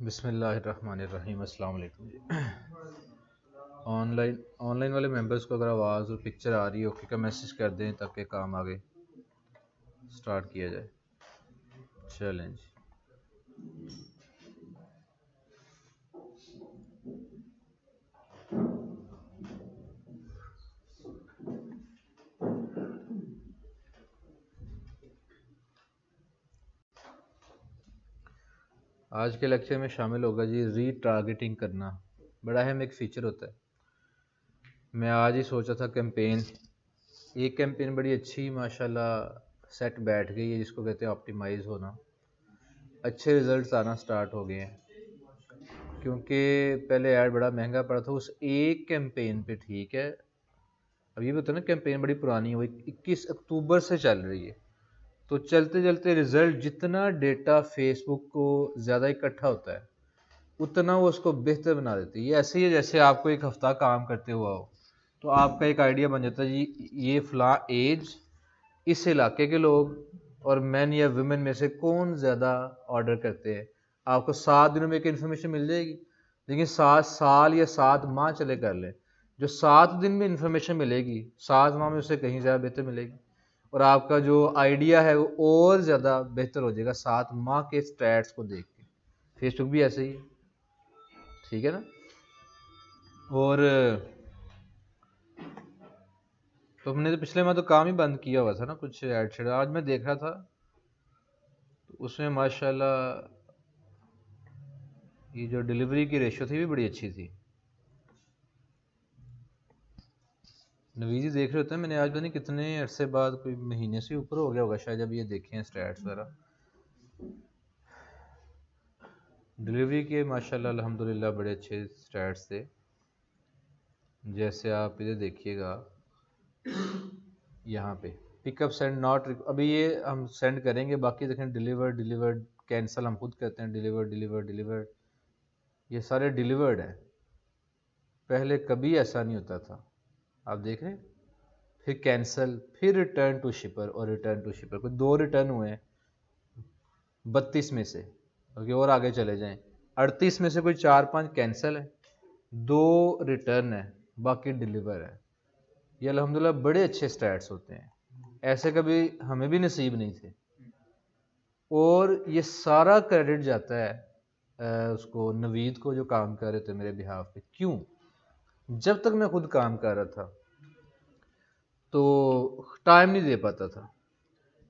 बिस्मिल्लाहिर्रहमानिर्रहीम। अस्सलाम वालेकुम जी। ऑनलाइन वाले मेंबर्स को अगर आवाज़ और पिक्चर आ रही है ओके का मैसेज कर दें ताकि काम आगे स्टार्ट किया जाए। चलें जी। आज के लेक्चर में शामिल होगा जी रीटारगेटिंग करना। बड़ा अहम एक फ़ीचर होता है। मैं आज ही सोचा था कैंपेन, एक कैंपेन बड़ी अच्छी माशाल्लाह सेट बैठ गई है जिसको कहते हैं ऑप्टिमाइज़ होना। अच्छे रिज़ल्ट्स आना स्टार्ट हो गए हैं क्योंकि पहले ऐड बड़ा महंगा पड़ा था उस एक कैंपेन पे। ठीक है, अब ये भी होता है ना कैंपेन बड़ी पुरानी हुई, 21 अक्टूबर से चल रही है, तो चलते चलते रिज़ल्ट जितना डेटा फेसबुक को ज़्यादा इकट्ठा होता है उतना वो उसको बेहतर बना देती है। ये ऐसे ही है जैसे आपको एक हफ़्ता काम करते हुआ हो तो आपका एक आइडिया बन जाता है जी ये फ़लाँ एज, इस इलाके के लोग और मैन या वुमेन में से कौन ज़्यादा ऑर्डर करते हैं। आपको 7 दिनों में एक इन्फॉर्मेशन मिल जाएगी, लेकिन 7 साल या 7 माह चले कर लें, जो 7 दिन में इन्फॉर्मेशन मिलेगी 7 माह में उससे कहीं ज़्यादा बेहतर मिलेगी और आपका जो आइडिया है वो और ज़्यादा बेहतर हो जाएगा 7 माह के स्टैट्स को देख के। फेसबुक भी ऐसे ही है, ठीक है ना। और तो हमने तो पिछले माह तो काम ही बंद किया हुआ था ना, कुछ ऐड शेड। आज मैं देख रहा था तो उसमें माशाल्लाह ये जो डिलीवरी की रेशो थी भी बड़ी अच्छी थी। नवीजी देख रहे होते हैं, मैंने आज पता नहीं कितने अरसे बाद, कोई महीने से ऊपर हो गया होगा शायद, जब ये देखे हैं स्टैट्स वगैरह। डिलीवरी के माशाल्लाह अल्हम्दुलिल्लाह बड़े अच्छे स्टैट्स थे। जैसे आप इधर देखिएगा यहाँ पे पिकअप सेंड नॉट, अभी ये हम सेंड करेंगे, बाकी देखें डिलीवर्ड डिलीवर्ड कैंसिल हम खुद करते हैं, डिलीवर्ड डिलीवर्ड डिलीवर्ड, ये सारे डिलीवर्ड हैं। पहले कभी ऐसा नहीं होता था, आप देख रहे हैं। फिर कैंसिल, फिर रिटर्न टू शिपर और रिटर्न टू शिपर, कोई 2 रिटर्न हुए हैं 32 में से, और आगे चले जाएं 38 में से कोई 4-5 कैंसिल है, 2 रिटर्न है, बाकी डिलीवर है। ये अल्हम्दुलिल्लाह बड़े अच्छे स्टैट्स होते हैं, ऐसे कभी हमें भी नसीब नहीं थे। और ये सारा क्रेडिट जाता है उसको नवीद को जो काम कर रहे थे मेरे बिहाफ पे। क्यों? जब तक मैं खुद काम कर रहा था तो टाइम नहीं दे पाता था,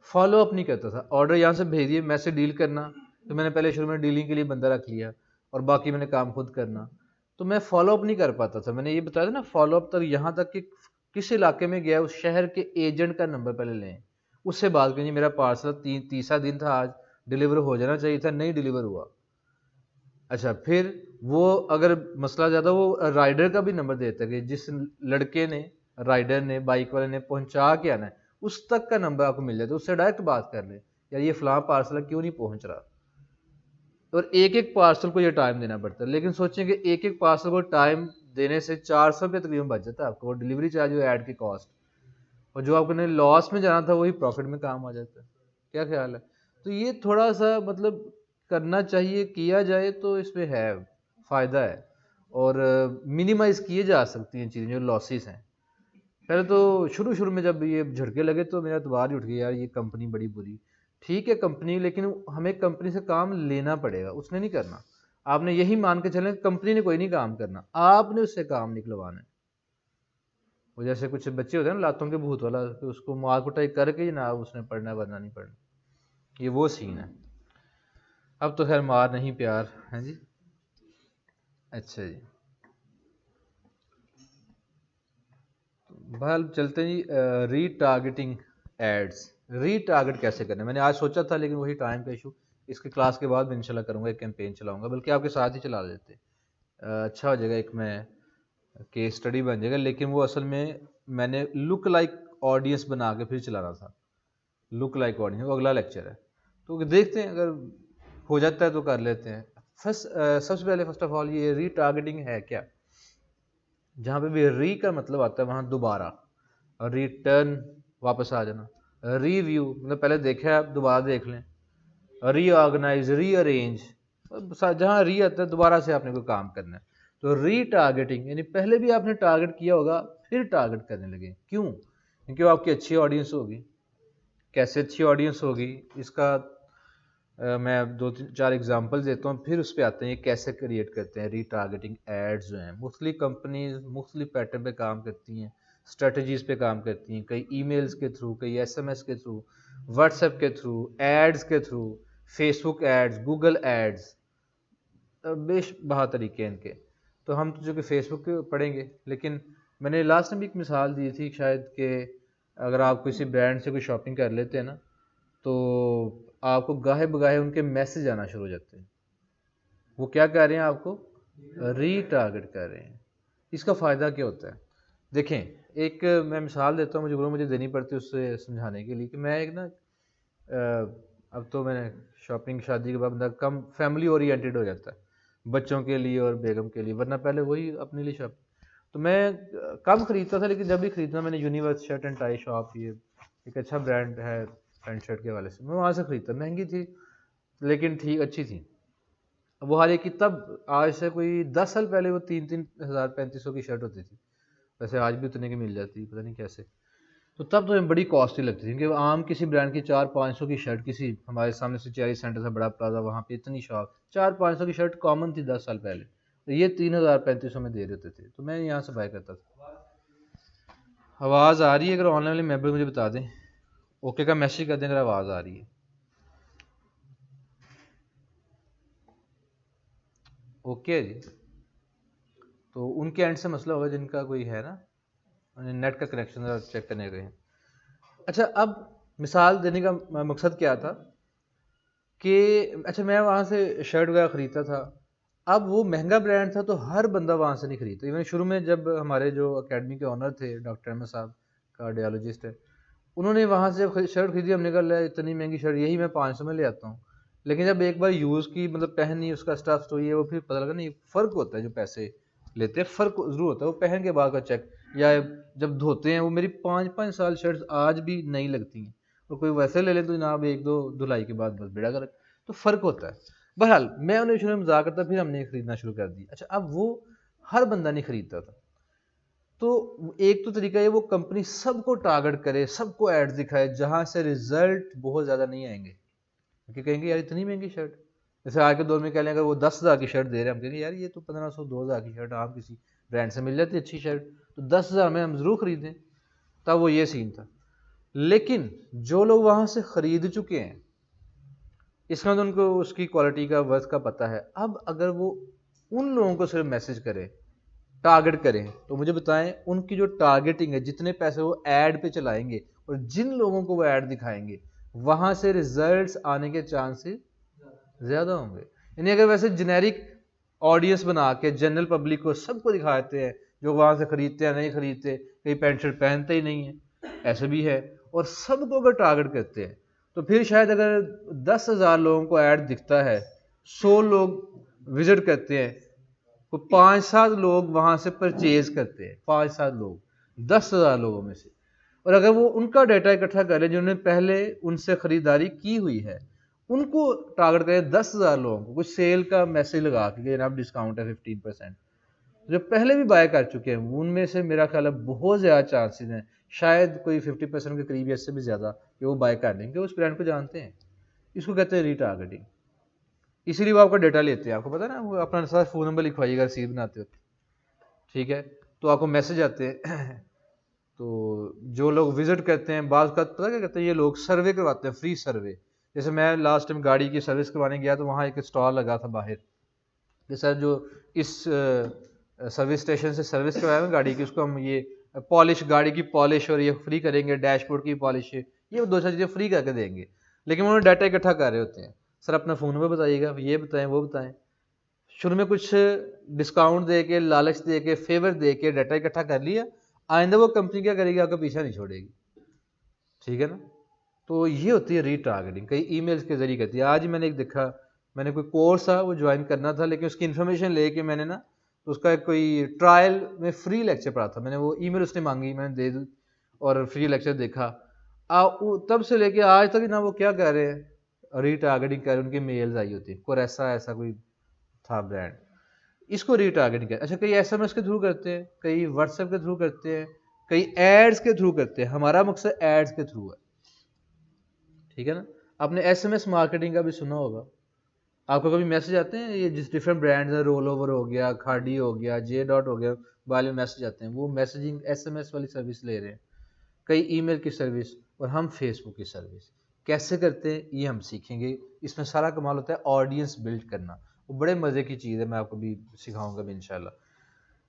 फॉलो अप नहीं करता था। ऑर्डर यहाँ से भेज दिए, मैसेज डील करना, तो मैंने पहले शुरू में डीलिंग के लिए बंदा रख लिया और बाकी मैंने काम खुद करना, तो मैं फॉलो अप नहीं कर पाता था। मैंने ये बताया था ना, फॉलो अप तक यहाँ तक कि किस इलाके में गया उस शहर के एजेंट का नंबर पहले लें, उससे बात करें, मेरा पार्सल तीसरा दिन था आज, डिलीवर हो जाना चाहिए था, नहीं डिलीवर हुआ। अच्छा, फिर वो अगर मसला ज़्यादा, वो राइडर का भी नंबर देता है कि जिस लड़के ने, राइडर ने, बाइक वाले ने पहुंचा के आना है, उस तक का नंबर आपको मिल जाता है, उससे डायरेक्ट बात कर ले, यार ये फलां पार्सल क्यों नहीं पहुंच रहा। और एक एक पार्सल को ये टाइम देना पड़ता है, लेकिन सोचें कि एक एक पार्सल को टाइम देने से 400 रुपये तकरीबन बच जाता है आपको, वो डिलीवरी चार्ज और ऐड की कॉस्ट, और जो आपने लॉस में जाना था वही प्रॉफिट में काम आ जाता है। क्या ख्याल है? तो ये थोड़ा सा मतलब करना चाहिए, किया जाए तो इसमें है फ़ायदा है, और मिनिमाइज़ किए जा सकती हैं चीज़ें जो लॉसेस हैं। पहले तो शुरू शुरू में जब ये झटके लगे तो मेरा एतबार ही उठ गया, यार ये कंपनी बड़ी बुरी। ठीक है कंपनी, लेकिन हमें कंपनी से काम लेना पड़ेगा, उसने नहीं करना। आपने यही मान के चलें कंपनी ने कोई नहीं काम करना, आपने उससे काम निकलवाना है। वो जैसे कुछ बच्चे होते हैं ना लातों के भूत वाला, तो उसको मार कुटाई करके जनाब उसने पढ़ना है वरना नहीं पढ़ना, ये वो सीन है। अब तो खैर मार नहीं प्यार है जी। अच्छा जी, बहरहाल चलते हैं जी। रीटारगेटिंग एड्स, रीटारगेट कैसे करना है मैंने आज सोचा था, लेकिन वही टाइम का इशू। इसके क्लास के बाद मैं इंशाल्लाह करूँगा, एक कैंपेन चलाऊँगा, बल्कि आपके साथ ही चला लेते। अच्छा हो जाएगा, एक मैं केस स्टडी बन जाएगा। लेकिन वो असल में मैंने लुक लाइक ऑडियंस बना के फिर चलाना था, लुक लाइक ऑडियंस, वो अगला लेक्चर है, तो देखते हैं अगर हो जाता है तो कर लेते हैं। सबसे पहले फर्स्ट ऑफ ऑल ये रीटारगेटिंग है क्या। जहाँ पे भी री का मतलब आता है वहाँ दोबारा, और रिटर्न वापस आ जाना, रिव्यू मतलब पहले देखा है आप दोबारा देख लें, रीऑर्गेनाइज, रीअरेंज, जहाँ री आता है दोबारा से आपने कोई काम करना है। तो री टारगेटिंग यानी पहले भी आपने टारगेट किया होगा, फिर टारगेट करने लगे। क्यों? क्योंकि वो आपकी अच्छी ऑडियंस होगी। कैसे अच्छी ऑडियंस होगी इसका मैं अब 2-4 एग्जांपल देता हूँ, फिर उस पे आते हैं ये कैसे क्रिएट करते हैं। रीटारगेटिंग एड्स जो हैं मुख्तलिफ कंपनीज मुख्तलिफ पैटर्न पे काम करती हैं, स्ट्रेटजीज पे काम करती हैं, कई ईमेल्स के थ्रू, कई एसएमएस के थ्रू, व्हाट्सएप के थ्रू, एड्स के through, Facebook ads, Google ads, बेशबहा तरीके हैं इनके। तो हम तो जो कि फेसबुक पे पढ़ेंगे, लेकिन मैंने लास्ट में भी एक मिसाल दी थी शायद कि अगर आप किसी ब्रांड से कोई शॉपिंग कर लेते हैं ना, तो आपको गाहे बगाहे उनके मैसेज आना शुरू हो जाते हैं। वो क्या कर रहे हैं? आपको रीटारगेट कर रहे हैं। इसका फ़ायदा क्या होता है? देखें, एक मैं मिसाल देता हूँ, मुझे देनी पड़ती है उससे समझाने के लिए कि मैं एक ना अब तो मैंने शॉपिंग शादी के बाद बंदा कम फैमिली ओरिएंटेड हो जाता है, बच्चों के लिए और बेगम के लिए, वरना पहले वही अपने लिए शॉपिंग। तो मैं कम खरीदता था, लेकिन जब भी खरीदना मैंने universe shirt and tie shop, ये एक अच्छा ब्रांड है पैंट शर्ट के हवाले से, मैं वहाँ से खरीदता। महंगी थी लेकिन ठीक अच्छी थी। वो हालांकि तब आज से कोई 10 साल पहले वो 3-3 हज़ार 3500 की शर्ट होती थी, वैसे आज भी उतने की मिल जाती, पता नहीं कैसे। तो तब तो बड़ी कॉस्टली लगती थी, क्योंकि आम किसी ब्रांड की 400-500 की शर्ट, किसी हमारे सामने से चेरी सेंटर था बड़ा प्लाजा, वहाँ पे इतनी शॉप 400-500 की शर्ट कॉमन थी 10 साल पहले, तो ये 3000-3500 में दे देते थे, तो मैं यहाँ से बाय करता था। आवाज़ आ रही है? अगर ऑनलाइन वाले मेंबर मुझे बता दें, ओके का मैसेज कर दें अगर आवाज़ आ रही है। ओके जी, तो उनके एंड से मसला होगा जिनका कोई है ना, नेट का कनेक्शन चेक करने गए हैं। अच्छा, अब मिसाल देने का मकसद क्या था कि अच्छा मैं वहाँ से शर्ट वगैरह ख़रीदता था। अब वो महंगा ब्रांड था तो हर बंदा वहाँ से नहीं खरीदता। इवन शुरू में जब हमारे जो अकेडमी के ऑनर थे डॉक्टर अहमद साहब, कार्डियोलॉजिस्ट है, उन्होंने वहाँ से शर्ट खरीदी। हमने कहा इतनी महंगी शर्ट यही मैं 500 में ले आता हूँ। लेकिन जब एक बार यूज़ की, मतलब पहनी, उसका स्टफ तो ये, वो फिर पता लगा नहीं फ़र्क होता है, जो पैसे लेते हैं फ़र्क ज़रूर होता है। वो पहन के बाद का चेक, या जब धोते हैं, वो मेरी 5-5 साल शर्ट्स आज भी नहीं लगती हैं, और कोई वैसे ले ले तो जनाब 1-2 धुलाई के बाद बस बेड़ा गर्क। तो फ़र्क होता है। बहरहाल मैं उन्हें शुरू में मजाक करता, फिर हमने खरीदना शुरू कर दी। अच्छा, अब वो हर बंदा नहीं खरीदता था, तो एक तो तरीका है वो कंपनी सबको टारगेट करे, सबको एड्स दिखाए, जहां से रिजल्ट बहुत ज़्यादा नहीं आएंगे, क्योंकि कहेंगे यार इतनी महंगी शर्ट। जैसे आज के दौर में कह लें अगर वो 10,000 की शर्ट दे रहे हैं, हम कहेंगे यार ये तो 1500-2000 की शर्ट आम किसी ब्रांड से मिल जाती है अच्छी शर्ट, तो 10,000 में हम ज़रूर खरीदें। तब वो ये सीन था। लेकिन जो लोग वहाँ से ख़रीद चुके हैं, इसमें तो उनको उसकी क्वालिटी का, वर्थ का पता है। अब अगर वो उन लोगों को सिर्फ मैसेज करें, टारगेट करें, तो मुझे बताएं उनकी जो टारगेटिंग है, जितने पैसे वो ऐड पे चलाएंगे और जिन लोगों को वो ऐड दिखाएंगे, वहाँ से रिजल्ट्स आने के चांसेस ज़्यादा होंगे। यानी अगर वैसे जेनेरिक ऑडियंस बना के जनरल पब्लिक को सबको दिखाते हैं, जो वहाँ से खरीदते हैं नहीं खरीदते, कई पैंट शर्ट पहनते ही नहीं है, ऐसे भी है, और सबको अगर टारगेट करते हैं, तो फिर शायद अगर 10,000 लोगों को ऐड दिखता है, 100 लोग विजिट करते हैं, तो 5-7 लोग वहाँ से परचेज करते हैं, 5-7 लोग 10,000 लोगों में से। और अगर वो उनका डाटा इकट्ठा करें जिन्होंने पहले उनसे ख़रीदारी की हुई है, उनको टारगेट करें 10,000 लोगों को, कुछ सेल का मैसेज लगा के जनाब डिस्काउंट है 15%, जो पहले भी बाय कर चुके हैं, उनमें से मेरा ख्याल है बहुत ज़्यादा चांसेस हैं, शायद कोई 50% के करीब, इससे भी ज़्यादा, कि वो बाय कर लेंगे, उस ब्रांड को जानते हैं। इसको कहते हैं रीटारगेटिंग। इसीलिए वो आपका डेटा लेते हैं। आपको पता है ना, वो अपना सारा फ़ोन नंबर लिखवाइएगा रसीद बनाते हो, ठीक है, तो आपको मैसेज आते हैं। तो जो लोग विजिट करते हैं, बाज़ का पता क्या कहते हैं, ये लोग सर्वे करवाते हैं, फ्री सर्वे। जैसे मैं लास्ट टाइम गाड़ी की सर्विस करवाने गया, तो वहाँ एक स्टॉल लगा था बाहर कि सर जो इस सर्विस स्टेशन से सर्विस करवाया है गाड़ी की, उसको हम ये पॉलिश, गाड़ी की पॉलिश और ये फ्री करेंगे, डैशबोर्ड की पॉलिश, ये 2-4 चीज़ें फ्री करके देंगे। लेकिन उन्होंने डाटा इकट्ठा कर रहे होते हैं, सर अपना फ़ोन नंबर बताइएगा, ये बताएं वो बताएं। शुरू में कुछ डिस्काउंट दे के, लालच दे के, फेवर दे के डाटा इकट्ठा कर लिया, आइंदा वो कंपनी क्या करेगी, आपका पीछा नहीं छोड़ेगी, ठीक है ना। तो ये होती है रीटारगेटिंग, कई ईमेल्स के जरिए करती है। आज ही मैंने एक देखा, मैंने कोई कोर्स था वो ज्वाइन करना था, लेकिन उसकी इन्फॉर्मेशन लेके मैंने ना उसका कोई ट्रायल में फ्री लेक्चर पढ़ा था, मैंने वो ईमेल उसने मांगी, मैंने दे दी और फ्री लेक्चर देखा। तब से लेके आज तक ना वो क्या कह रहे हैं, रीटारगेटिंग कर उनकी मेल्स आई होती है, कोरेसा ऐसा कोई था ब्रांड, इसको रीटारगेटिंग कर। अच्छा, कई एसएमएस के थ्रू करते हैं, कई व्हाट्सएप के थ्रू करते हैं, कई एड्स के थ्रू करते हैं। हमारा मकसद एड्स के थ्रू है, ठीक है ना। आपने एसएमएस मार्केटिंग का भी सुना होगा। आपको कभी मैसेज आते हैं, ये जिस डिफरेंट ब्रांड्स हैं, रोल ओवर हो गया, खाड़ी हो गया, जे डॉट हो गया, वाले मैसेज आते हैं, वो मैसेजिंग एसएमएस वाली सर्विस ले रहे हैं, कई ईमेल की सर्विस, और हम फेसबुक की सर्विस कैसे करते हैं ये हम सीखेंगे। इसमें सारा कमाल होता है ऑडियंस बिल्ड करना, वो बड़े मज़े की चीज़ है, मैं आपको भी सिखाऊंगा भी इंशाल्लाह।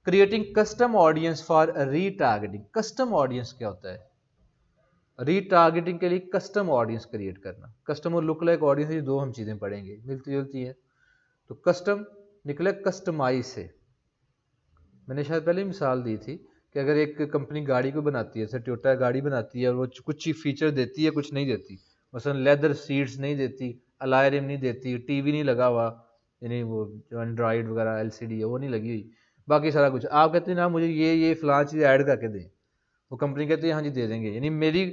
Creating custom audience for retargeting. Custom audience क्या होता है? रीटारगेटिंग के लिए कस्टम ऑडियंस क्रिएट करना। कस्टम और लुक लाइक ऑडियंस, ये दो हम चीज़ें पढ़ेंगे, मिलती जुलती है। तो कस्टम निकले कस्टमाइज से। मैंने शायद पहले ही मिसाल दी थी कि अगर एक कंपनी गाड़ी को बनाती है, जैसे टोयोटा गाड़ी बनाती है, और वो कुछ ही फीचर देती है, कुछ नहीं देती, मसलन लेदर सीट्स नहीं देती, अलॉय रिम नहीं देती, टीवी नहीं लगा हुआ, यानी वो जो एंड्रॉइड वगैरह एलसीडी है वो नहीं लगी हुई, बाकी सारा कुछ आप कहते हैं ना मुझे ये फलां चीज़ ऐड करके दें, वो कंपनी कहती है हाँ जी दे देंगे। यानी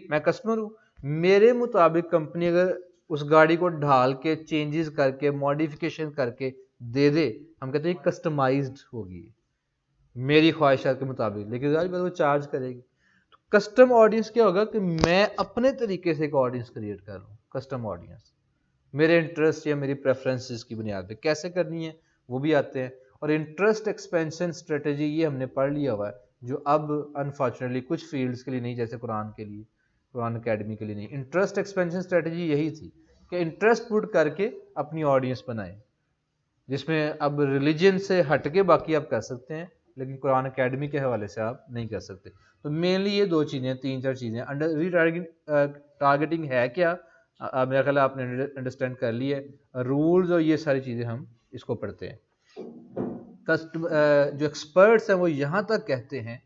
मैं कस्टमर हूँ, मेरे मुताबिक कंपनी अगर उस गाड़ी को ढाल के चेंजेस करके मॉडिफिकेशन करके दे दे, हम कहते हैं कस्टमाइज्ड होगी मेरी ख्वाहिशात के मुताबिक, लेकिन आज वो चार्ज करेगी। तो कस्टम ऑडियंस क्या होगा कि मैं अपने तरीके से एक ऑडियंस क्रिएट कर रहा हूँ। कस्टम ऑडियंस मेरे इंटरेस्ट या मेरी प्रेफरेंसेस की बुनियाद पे कैसे करनी है वो भी आते हैं। और इंटरेस्ट एक्सपेंशन स्ट्रेटेजी ये हमने पढ़ लिया हुआ है, जो अब अनफॉर्चुनेटली कुछ फील्ड्स के लिए नहीं, जैसे कुरान के लिए, कुरान अकेडमी के लिए नहीं। इंटरेस्ट एक्सपेंशन स्ट्रेटेजी यही थी कि इंटरेस्ट पुट करके अपनी ऑडियंस बनाए, जिसमें अब रिलीजन से हट के बाकी आप कर सकते हैं, लेकिन कुरान अकेडमी के हवाले से आप नहीं कर सकते। तो मेनली ये दो चीज़ें, तीन चार चीज़ें। अंडर टारगेटिंग है क्या, मेरा ख्याल आपने अंडरस्टैंड कर ली है। रूल्स और ये सारी चीज़ें हम इसको पढ़ते हैं। जो एक्सपर्ट्स हैं वो यहाँ तक कहते हैं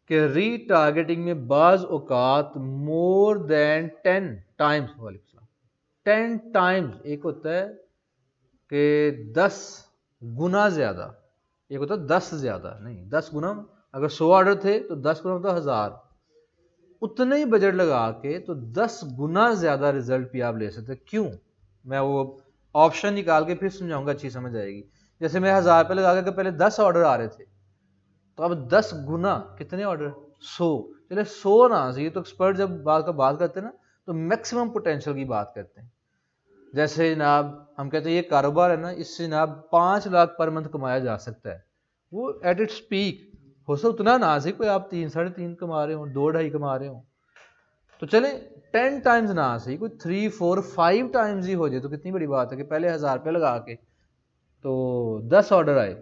कि रीटारगेटिंग में बाज़ औकात मोर देन 10 टाइम्स, 10 टाइम्स, एक होता है कि 10 गुना ज़्यादा, एक होता है 10 ज़्यादा, नहीं 10 गुना। अगर 100 ऑर्डर थे तो 10 गुना होता 1000, उतने ही बजट लगा के तो 10 गुना ज़्यादा रिजल्ट भी आप ले सकते। क्यों? मैं वो ऑप्शन निकाल के फिर समझाऊंगा, अच्छी समझ आएगी। जैसे मैं 1000 रुपये लगा के पहले 10 ऑर्डर आ रहे थे, तो अब 10 गुना कितने ऑर्डर? 100। चले 100 ना सही, तो एक्सपर्ट जब बात करते हैं ना, तो मैक्सिमम पोटेंशियल की बात करते हैं। जैसे जनाब हम कहते हैं ये कारोबार है ना, इससे जनाब 5 लाख पर मंथ कमाया जा सकता है, वो एट इट्स पीक। हो सकता उतना ना सही, कोई आप 3 साढ़े 3 कमा रहे हो, 2 ढाई कमा रहे हो, तो चले 10 टाइम्स ना सही, कोई 3 4 5 टाइम्स ही हो जाए तो कितनी बड़ी बात है कि पहले 1000 रुपये लगा के तो 10 ऑर्डर आए,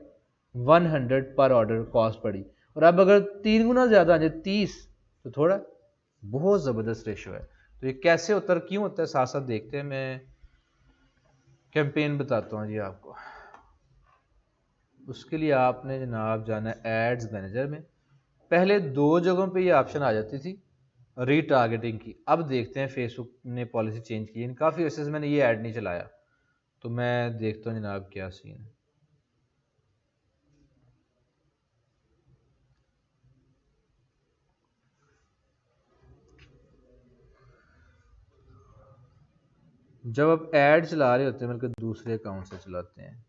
100 पर ऑर्डर कॉस्ट पड़ी, और अब अगर 3 गुना ज़्यादा आ जाए 30, तो थोड़ा बहुत ज़बरदस्त रेशो है। तो ये कैसे होता है, क्यों होता है, साथ साथ देखते हैं। मैं कैंपेन बताता हूँ जी आपको। उसके लिए आपने जनाब जाना है एड्स मैनेजर में। पहले 2 जगहों पे ये ऑप्शन आ जाती थी रीटारगेटिंग की, अब देखते हैं फेसबुक ने पॉलिसी चेंज की है। काफ़ी अर्से से मैंने ये ऐड नहीं चलाया, तो मैं देखता हूँ जनाब क्या सीन है। जब आप ऐड चला रहे होते हैं, बल्कि दूसरे अकाउंट से चलाते हैं,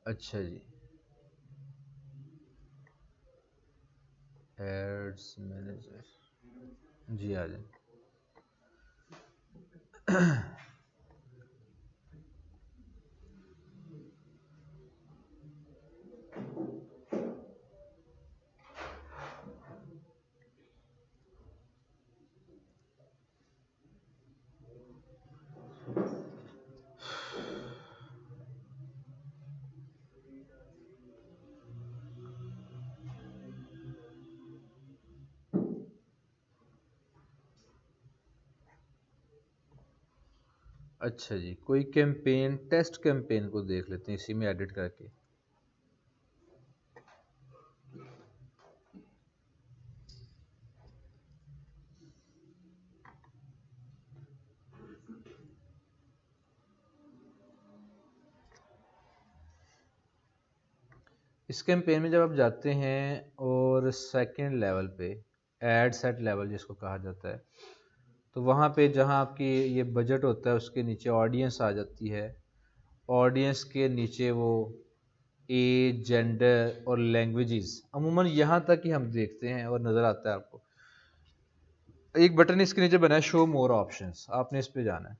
अच्छा जी, एड्स मैनेजर, जी आ जाए। अच्छा जी, कोई कैंपेन, टेस्ट कैंपेन को देख लेते हैं इसी में एडिट करके। इस कैंपेन में जब आप जाते हैं और सेकंड लेवल पे एड सेट लेवल जिसको कहा जाता है, तो वहाँ पे जहाँ आपकी ये बजट होता है उसके नीचे ऑडियंस आ जाती है। ऑडियंस के नीचे वो एज, जेंडर और लैंग्वेजेस, अमूमन यहाँ तक ही हम देखते हैं और नज़र आता है आपको। एक बटन इसके नीचे बना है शो मोर ऑप्शंस, आपने इस पे जाना है।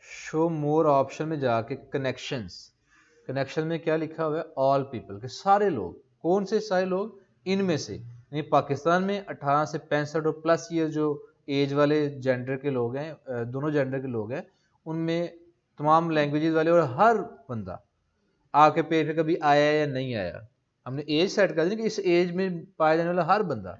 शो मोर ऑप्शन में जाके कनेक्शंस, कनेक्शन में क्या लिखा हुआ है, ऑल पीपल के सारे लोग। कौन से सारे लोग? इनमें से, यानी पाकिस्तान में 18 से 65 और प्लस ईयर जो एज वाले जेंडर के लोग हैं, दोनों जेंडर के लोग हैं, उनमें तमाम लैंग्वेजेस वाले और हर बंदा आपके पेज पे कभी आया या नहीं आया, हमने एज सेट कर दी कि इस एज में पाया जाने वाला हर बंदा।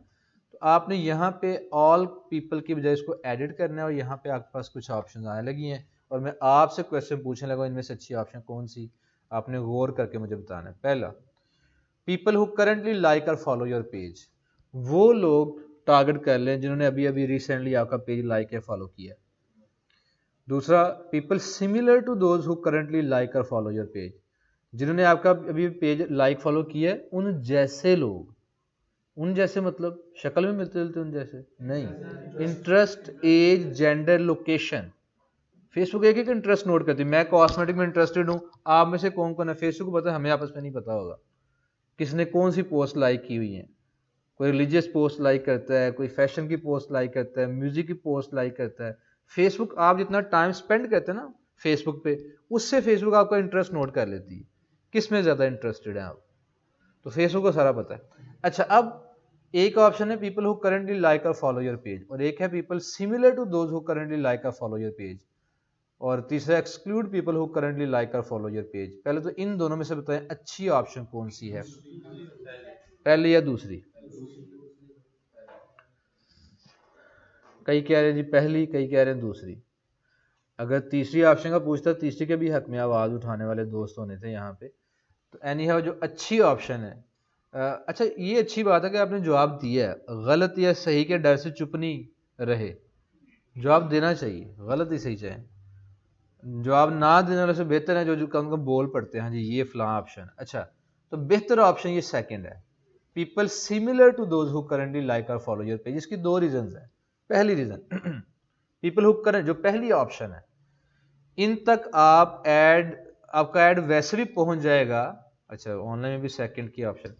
तो आपने यहाँ पे ऑल पीपल की बजाय इसको एडिट करना है और यहाँ पे आपके पास कुछ ऑप्शन आने लगी हैं और मैं आपसे क्वेश्चन पूछने लगा इनमें से अच्छी ऑप्शन कौन सी, आपने गौर करके मुझे बताना है। पहला, पीपल हु करंटली लाइक और फॉलो योर पेज, वो लोग टारगेट कर लें जिन्होंने अभी अभी रिसेंटली आपका पेज लाइक या फॉलो किया। दूसरा, people similar to those who currently like और फॉलो योर पेज, जिन्होंने आपका अभी पेज लाइक फॉलो किया है उन जैसे लोग। उन जैसे मतलब शक्ल में मिलते जुलते उन जैसे नहीं, interest, age, gender, location. Facebook एक एक इंटरेस्ट नोट करती है। मैं कॉस्मेटिक में इंटरेस्टेड हूँ, आप में से कौन कौन है फेसबुक पता है, हमें आपस में नहीं पता होगा किसने कौन सी पोस्ट लाइक की हुई है। कोई रिलीजियस पोस्ट लाइक करता है, कोई फैशन की पोस्ट लाइक करता है, म्यूजिक की पोस्ट लाइक करता है। फेसबुक आप जितना टाइम स्पेंड करते हैं ना फेसबुक पे, उससे फेसबुक आपका इंटरेस्ट नोट कर लेती है किस में ज़्यादा इंटरेस्टेड है आप। तो फेसबुक को सारा पता है। अच्छा, अब एक ऑप्शन है पीपल हु करंटली लाइक और फॉलो योर पेज, और एक है people similar to those who currently like और फॉलो योर पेज, और तीसरा exclude people who currently like और फॉलो योर पेज। पहले तो इन दोनों में से बताएं अच्छी ऑप्शन कौन सी है, पहली या दूसरी? कई कह रहे हैं जी पहली, कई कह रहे हैं दूसरी। अगर तीसरी ऑप्शन का पूछता, तीसरी के भी हक में आवाज़ उठाने वाले दोस्त होने थे यहाँ पे। तो एनी हाउ जो अच्छी ऑप्शन है, अच्छा ये अच्छी बात है कि आपने जवाब दिया है, गलत या सही के डर से चुप नहीं रहे, जवाब देना चाहिए, गलत ही सही चाहे। जवाब ना देने वाले से बेहतर है जो कम कम बोल पड़ते हैं हाँ जी ये फलां ऑप्शन। अच्छा, तो बेहतर ऑप्शन ये सेकंड है, people similar to those who currently like और फॉलो योर पेज। इसकी दो रीजंस हैं। पहली रीजन पीपल हु करंट, जो पहली ऑप्शन है, इन तक आप ऐड, आपका ऐड वैसे भी पहुंच जाएगा। अच्छा, ऑनलाइन में भी सेकंड की ऑप्शन,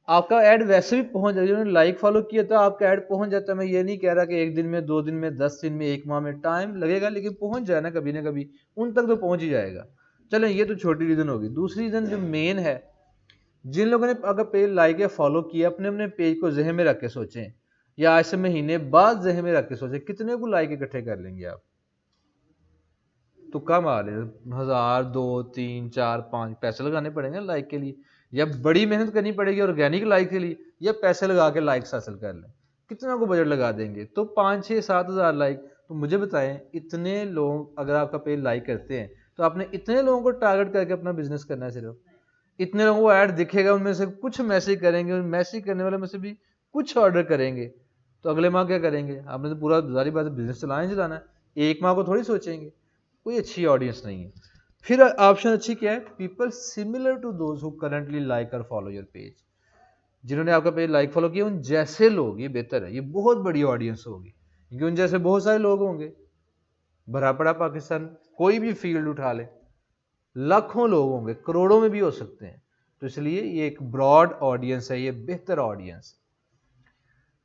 आपका ऐड वैसे भी पहुंच जाएगा, जिन्होंने लाइक फॉलो किया था आपका ऐड पहुंच जाता है। मैं ये नहीं कह रहा कि 1 दिन में, 2 दिन में, 10 दिन में, 1 माह में, टाइम लगेगा लेकिन पहुंच जाए ना कभी ना कभी, उन तक तो पहुंच ही जाएगा। चलें, ये तो छोटी रीजन होगी। दूसरी रीजन जो मेन है, जिन लोगों ने अगर पेज लाइक या फॉलो किया, अपने अपने पेज को जहन में रख के सोचें, या आज से महीने बाद जहन में रख के सोचें कितने को लाइक इकट्ठे कर लेंगे आप। तो कम आ रहे हैं 1000, 2, 3, 4, 5 पैसे लगाने पड़ेंगे लाइक के लिए, या बड़ी मेहनत करनी पड़ेगी ऑर्गेनिक लाइक के लिए, या पैसे लगा के लाइक्स हासिल कर लें। कितना को बजट लगा देंगे? तो 5, 6, 7 हज़ार लाइक। तो मुझे बताएं, इतने लोग अगर आपका पेज लाइक करते हैं तो आपने इतने लोगों को टारगेट करके अपना बिजनेस करना है। सिर्फ इतने लोगों को ऐड दिखेगा, उनमें से कुछ मैसेज करेंगे, उन मैसेज करने वाले में से भी कुछ ऑर्डर करेंगे, तो अगले माह क्या करेंगे? आपने तो पूरा जारी बात बिजनेस चलाना है, 1 माह को थोड़ी सोचेंगे। कोई अच्छी ऑडियंस नहीं है। फिर ऑप्शन अच्छी क्या है, people similar to those who currently like और फॉलो योर पेज, जिन्होंने आपका पेज लाइक फॉलो किया उन जैसे लोग, ये बेहतर है, ये बहुत बड़ी ऑडियंस होगी क्योंकि उन जैसे बहुत सारे लोग होंगे, भरा पड़ा पाकिस्तान, कोई भी फील्ड उठा ले, लाखों लोग होंगे, करोड़ों में भी हो सकते हैं। तो इसलिए ये एक ब्रॉड ऑडियंस है, ये बेहतर ऑडियंस।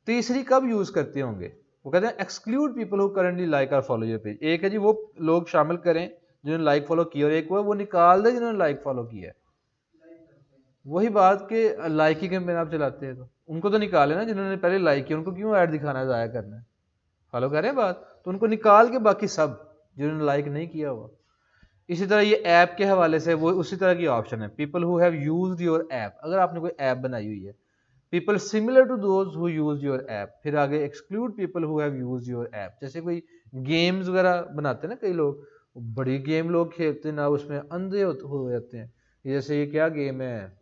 तीसरी कब यूज करते होंगे? वो कहते हैं exclude people who currently like और फॉलो योर पेज। एक है जी वो लोग शामिल करें जिन्होंने लाइक फॉलो किया, और एक वो निकाल दे जिन्होंने लाइक फॉलो किया है। वही बात के लाइक ही कैंपेन आप चलाते हैं तो उनको तो निकाले ना, जिन्होंने पहले लाइक किया उनको क्यों ऐड दिखाना, जाया करना है। फॉलो कर रहे हैं बात, तो उनको निकाल के बाकी सब जिन्होंने लाइक नहीं किया हुआ। इसी तरह ये ऐप के हवाले से वो उसी तरह की ऑप्शन है, people who have used your app. अगर आपने कोई ऐप बनाई हुई है, people similar to those who use your app. फिर आगे exclude people who have used your app. जैसे कोई गेम्स वगैरह बनाते हैं ना कई लोग, बड़ी गेम लोग खेलते हैं ना, उसमें अंधे हो जाते हैं। जैसे ये क्या गेम है,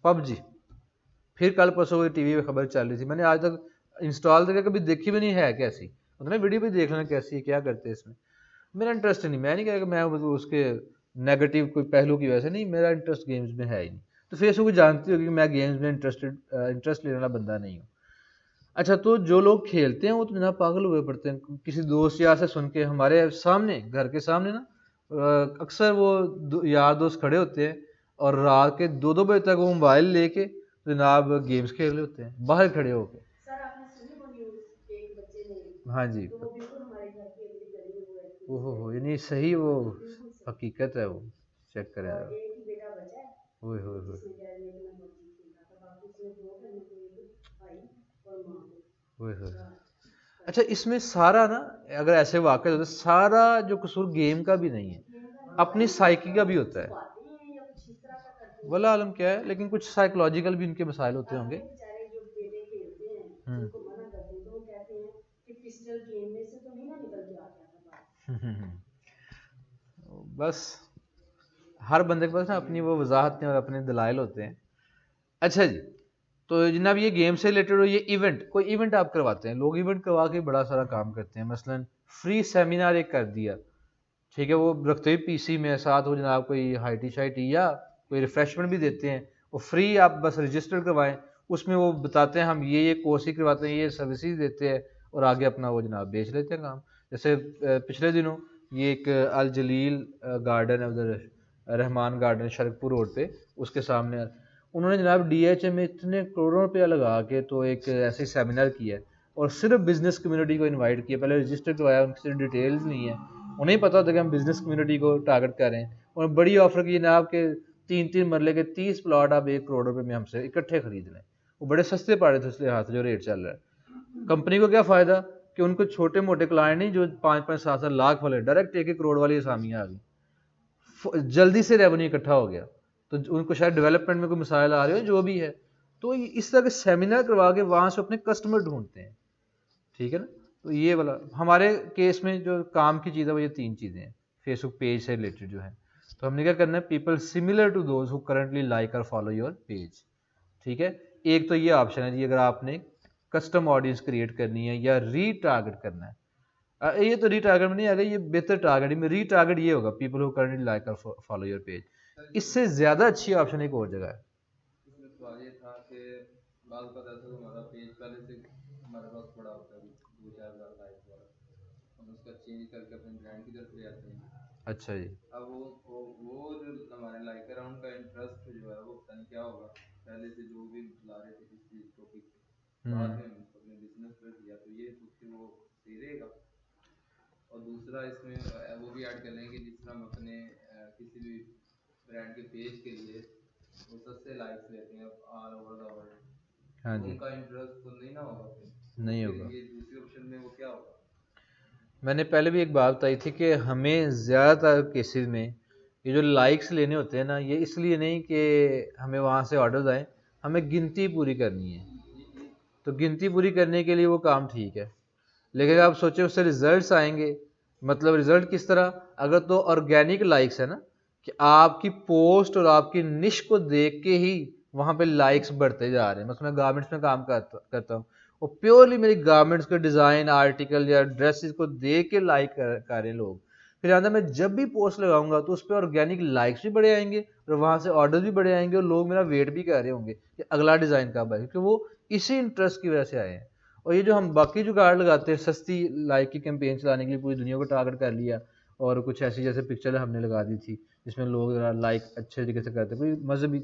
पबजी। फिर कल परसों टीवी में खबर चल रही थी, मैंने आज तक इंस्टॉल करके कभी देखी भी नहीं है कैसी, मतलब वीडियो भी देख लेना कैसी है, क्या करते हैं इसमें। मेरा इंटरेस्ट नहीं, मैं नहीं कहेगा मैं उसके नेगेटिव कोई पहलू की वजह से नहीं, मेरा इंटरेस्ट गेम्स में है ही नहीं। तो फेसबुक जानती होगी कि मैं गेम्स में इंटरेस्ट लेने वाला बंदा नहीं हूँ। अच्छा, तो जो लोग खेलते हैं वो तो जनाब पागल हुए पड़ते हैं। किसी दोस्त यार से सुन के, हमारे सामने, घर के सामने ना, अक्सर वो यार दोस्त खड़े होते हैं और रात के 2-2 बजे तक वो मोबाइल लेके जनाब गेम्स खेल रहे होते हैं बाहर खड़े होके। सर आपने सुनी वो न्यूज़ कि एक बच्चे ने, हाँ जी, तो वो बिल्कुल हमारे घर की अगली गली में वो है। ओहो हो, यानी सही वो हकीकत है वो, चेक करें आप। एक ही बेटा बचा है, ओए होए होए, जिसने क्या है कि मर्जी खेल रहा था, बाकी उसने दो करने को एक भाई और मां को, ओए होए। अच्छा, इसमें सारा ना, अगर ऐसे वाक़या होते, सारा जो कसूर गेम का भी नहीं है, अपनी साइकी का भी होता है। वल्लाह आलम क्या है, लेकिन कुछ साइकोलॉजिकल भी इनके मसाइल होते होंगे। बस हर बंदे के पास ना अपनी वो वजाहतें और अपने दलाइल होते हैं। अच्छा जी, तो जनाब ये गेम से रिलेटेड हो, ये इवेंट, कोई इवेंट आप करवाते हैं, लोग इवेंट करवा के बड़ा सारा काम करते हैं। मसलन फ्री सेमिनार एक कर दिया, ठीक है, वो रखते हुए पीसी में साथ, वो जनाब कोई हाइटी शाइटी या कोई रिफ्रेशमेंट भी देते हैं, वो फ्री, आप बस रजिस्टर करवाएं, उसमें वो बताते हैं हम ये कोर्स ही करवाते हैं, ये सर्विसेज देते हैं, और आगे अपना वो जनाब बेच लेते हैं काम। जैसे पिछले दिनों ये एक अल जलील गार्डन है उधर, रहमान गार्डन, शरकपुर रोड पे, उसके सामने उन्होंने जनाब डीएचए में इतने करोड़ों रुपया लगा के तो एक ऐसे सेमिनार किया है, और सिर्फ बिजनेस कम्युनिटी को इनवाइट किया। पहले रजिस्टर करवाया, उनकी डिटेल्स नहीं है, उन्हें पता था कि हम बिजनेस कम्युनिटी को टारगेट कर रहे हैं, और बड़ी ऑफर की जनाब के 3-3 मरले के 30 प्लॉट आप 1 करोड़ रुपए में हमसे इकट्ठे खरीद लें। वो बड़े सस्ते पड़ रहे थे उस लिहाज से जो रेट चल रहा है। कंपनी को क्या फ़ायदा कि उनको छोटे मोटे क्लाइंट नहीं, जो 5-5 7-7 लाख वाले, डायरेक्ट 1-1 करोड़ वाली असामियाँ आ गई, जल्दी से रेवेन्यू इकट्ठा हो गया। तो उनको शायद डेवलपमेंट में कोई मसाइल आ रहे हो, जो भी है, तो इस तरह के सेमिनार करवा के वहाँ से अपने कस्टमर ढूंढते हैं, ठीक है ना। तो ये वाला हमारे केस में जो काम की चीज़ है वो ये 3 चीज़ें हैं फेसबुक पेज से रिलेटेड जो है। तो हमने क्या करना है, people similar to those who currently like और फॉलो योर पेज, ठीक है। एक तो ये ऑप्शन है जी, अगर आपने कस्टम ऑडियंस क्रिएट करनी है या रीटारगेट करना है, ये तो रीटारगेट में नहीं आएगा, ये बेहतर टारगेटिंग में रीटारगेट ये होगा, पीपल हु करंटली लाइक और फॉलो योर पेज। इससे ज़्यादा अच्छी ऑप्शन एक और जगह है। इसमें सवाल ये था कि बाल पता था हमारा पेज पहले से हमारे पास पड़ा होता है 2-4 लाइक वाला, हम उसका चेंज करके अपने ब्रांड की तरफ ले आते हैं। अच्छा जी। अब वो जो हमारे लाइकर हैं उनका इंटरेस्ट जो है वो पता नहीं क्या होगा, पहले से जो भी ला रहे थे किसी टॉपिक पे, बाद में अपने बिजनेस पर दिया, तो ये उसके वो सही रहेगा। और दूसरा इसमें वो भी ऐड कर लेंगे, जिस तरह हम अपने किसी भी ब्रांड के पेज के लिए वो सबसे लाइक्स लेते हैं ऑल ओवर द वर्ल्ड, हाँ जी, उनका इंटरेस्ट तो नहीं ना होगा, फिर नहीं होगा। ये दूसरी ऑप्शन में वो क्या होगा। मैंने पहले भी एक बात बताई थी कि हमें ज़्यादातर केसेस में ये जो लाइक्स लेने होते हैं ना, ये इसलिए नहीं कि हमें वहाँ से ऑर्डर्स आए, हमें गिनती पूरी करनी है। तो गिनती पूरी करने के लिए वो काम ठीक है, लेकिन आप सोचें उससे रिजल्ट्स आएंगे, मतलब रिजल्ट किस तरह, अगर तो ऑर्गेनिक लाइक्स है ना, कि आपकी पोस्ट और आपकी निश को देख के ही वहाँ पे लाइक्स बढ़ते जा रहे हैं। मतलब मैं गारमेंट्स में काम करता हूँ, और प्योरली मेरी गारमेंट्स के डिज़ाइन, आर्टिकल या ड्रेसेस को देख के लाइक कर रहे हैं लोग। फिर आता मैं जब भी पोस्ट लगाऊंगा तो उस पर ऑर्गेनिक लाइक्स भी बढ़े आएंगे, और वहाँ से ऑर्डर भी बढ़े आएंगे, और लोग मेरा वेट भी कर रहे होंगे कि अगला डिज़ाइन कब आए, क्योंकि वो इसी इंटरेस्ट की वजह से आए हैं। और ये जो हम बाकी जुगाड़ लगाते हैं सस्ती लाइक की कैंपेन चलाने के लिए, पूरी दुनिया को टारगेट कर लिया, और कुछ ऐसी जैसे पिक्चर हमने लगा दी थी जिसमें लोग लाइक अच्छे तरीके से करते, कोई मजहबी,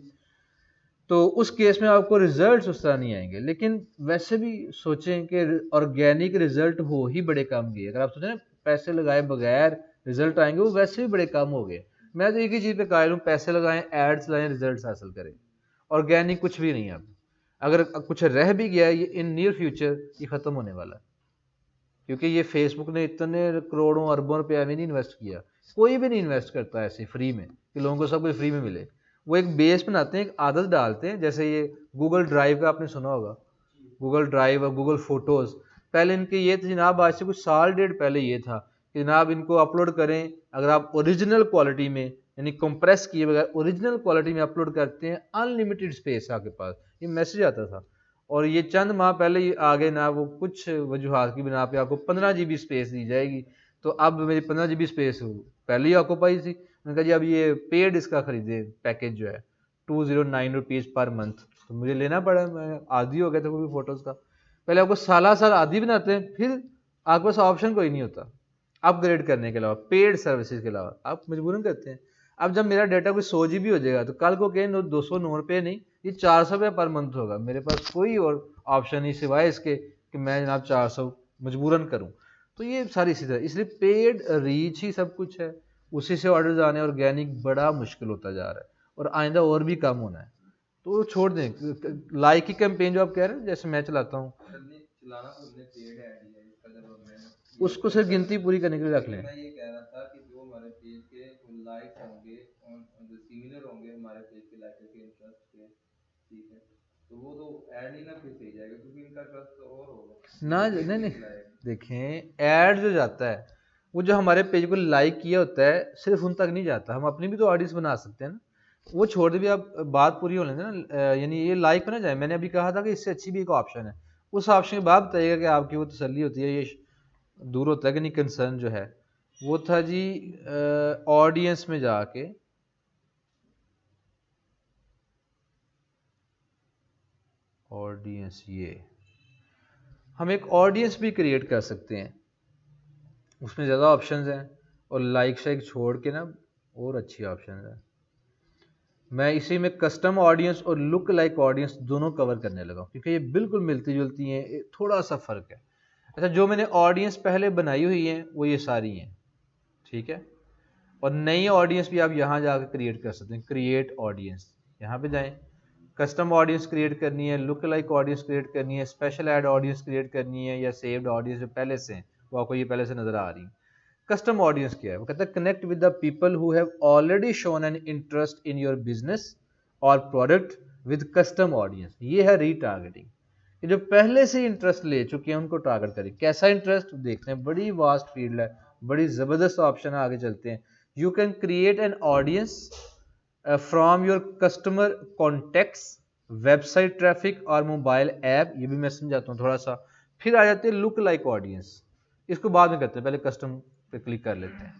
तो उस केस में आपको रिजल्ट्स उस तरह नहीं आएंगे। लेकिन वैसे भी सोचें कि ऑर्गेनिक रिजल्ट हो ही बड़े कम गए। अगर आप सोचें ना पैसे लगाए बगैर रिजल्ट आएंगे, वो वैसे भी बड़े कम हो गए। मैं तो एक ही चीज़ पे कायल हूँ, पैसे लगाएं, एड्स लाएं, रिजल्ट हासिल करें। ऑर्गेनिक कुछ भी नहीं है। अब अगर कुछ रह भी गया, ये इन नियर फ्यूचर ये ख़त्म होने वाला है, क्योंकि ये फेसबुक ने इतने करोड़ों अरबों रुपया भी नहीं इन्वेस्ट किया। कोई भी नहीं इन्वेस्ट करता ऐसे फ्री में कि लोगों को सब कुछ फ्री में मिले। वो एक बेस बनाते हैं, एक आदत डालते हैं, जैसे ये गूगल ड्राइव का आपने सुना होगा, गूगल ड्राइव और गूगल फोटोज़। पहले इनके ये थे जनाब, आज से कुछ साल डेढ़ पहले ये था कि जनाब इनको अपलोड करें, अगर आप ओरिजिनल क्वालिटी में, यानी कंप्रेस किए बगैर ओरिजिनल क्वालिटी में अपलोड करते हैं, अनलिमिटेड स्पेस आपके पास, ये मैसेज आता था। और ये चंद माह पहले ही आगे ना, वो कुछ वजूहात की बिना पे आपको 15 GB स्पेस दी जाएगी। तो अब मेरी 15 GB स्पेस पहले ही ऑक्यूपाई थी। मैंने कहा जी अब ये पेड इसका खरीदे पैकेज जो है, 209 रुपीज़ पर मंथ, तो मुझे लेना पड़ा, मैं आदी हो गया था वो भी फ़ोटोज़ का। पहले आपको साल आदी बनाते हैं, फिर आपके पास ऑप्शन कोई नहीं होता अपग्रेड करने के अलावा, पेड सर्विसेज के अलावा आप मजबूरन करते हैं। अब जब मेरा डाटा कोई 100 GB हो जाएगा तो कल को कहें 209 रुपये नहीं, ये 400 रुपये पर मंथ होगा, मेरे पास कोई और ऑप्शन नहीं सिवाय इसके कि मैं जनाब 400 मजबूरन करूँ। तो ये सारी इसी तरह, इसलिए पेड रीच ही सब कुछ है, उसी से ऑर्डर आने, ऑर्गेनिक बड़ा मुश्किल होता जा रहा है और आइंदा और भी कम होना है। तो छोड़ दें लाइक की कैंपेन जो आप कह रहे हैं, जैसे मैं चलाता हूँ, उसको सिर्फ गिनती पूरी करने के लिए रख लें। मैं ये कह रहा था कि जो हमारे पेज के लाइक होंगे सिमिलर होंगे हमारे पेज के लाइक के इंटरेस्ट के, ठीक है, तो वो तो ऐड ही ना फिर सही जाएगा क्योंकि इनका ट्रस्ट और होगा ना। नहीं देखें, ऐड जो जाता है वो जो हमारे पेज को लाइक किया होता है सिर्फ उन तक नहीं जाता, हम अपनी भी तो ऑडियंस बना सकते हैं ना, वो छोड़ दे भी, आप बात पूरी हो लेंगे ना, यानी ये लाइक पे ना जाए। मैंने अभी कहा था कि इससे अच्छी भी एक ऑप्शन है, उस ऑप्शन के बाद बताइएगा कि आपकी वो तसल्ली होती है, ये दूर होता है कि नहीं कंसर्न जो है। वो था जी ऑडियंस में जाके, ऑडियंस, ये हम एक ऑडियंस भी क्रिएट कर सकते हैं, उसमें ज़्यादा ऑप्शंस हैं और लाइक शाइक छोड़ के ना और अच्छी ऑप्शन है। मैं इसी में कस्टम ऑडियंस और लुक लाइक ऑडियंस दोनों कवर करने लगा क्योंकि ये बिल्कुल मिलती जुलती हैं, थोड़ा सा फ़र्क है। अच्छा, जो मैंने ऑडियंस पहले बनाई हुई हैं वो ये सारी हैं, ठीक है, और नई ऑडियंस भी आप यहाँ जाकर क्रिएट कर सकते हैं, क्रिएट ऑडियंस, यहाँ पे जाएं, कस्टम ऑडियंस क्रिएट करनी है, लुक लाइक ऑडियंस क्रिएट करनी है, स्पेशल ऐड ऑडियंस क्रिएट करनी है, या सेव्ड ऑडियंस जो पहले से हैं वो आपको ये पहले से नजर आ रही है। कस्टम ऑडियंस क्या है? वो कहता है connect with the people who have already shown an interest in your business और प्रोडक्ट विद कस्टम ऑडियंस। ये है रीटारगेटिंग, ये जो पहले से इंटरेस्ट ले चुके हैं उनको टारगेट करें। कैसा इंटरेस्ट देखते हैं, बड़ी वास्ट फील्ड है, बड़ी जबरदस्त ऑप्शन है, आगे चलते हैं। You can create an audience from your customer contacts, website traffic और मोबाइल ऐप, ये भी मैं समझाता हूँ थोड़ा सा। फिर आ जाते हैं लुक लाइक ऑडियंस, इसको बाद में करते हैं, पहले कस्टम पे क्लिक कर लेते हैं।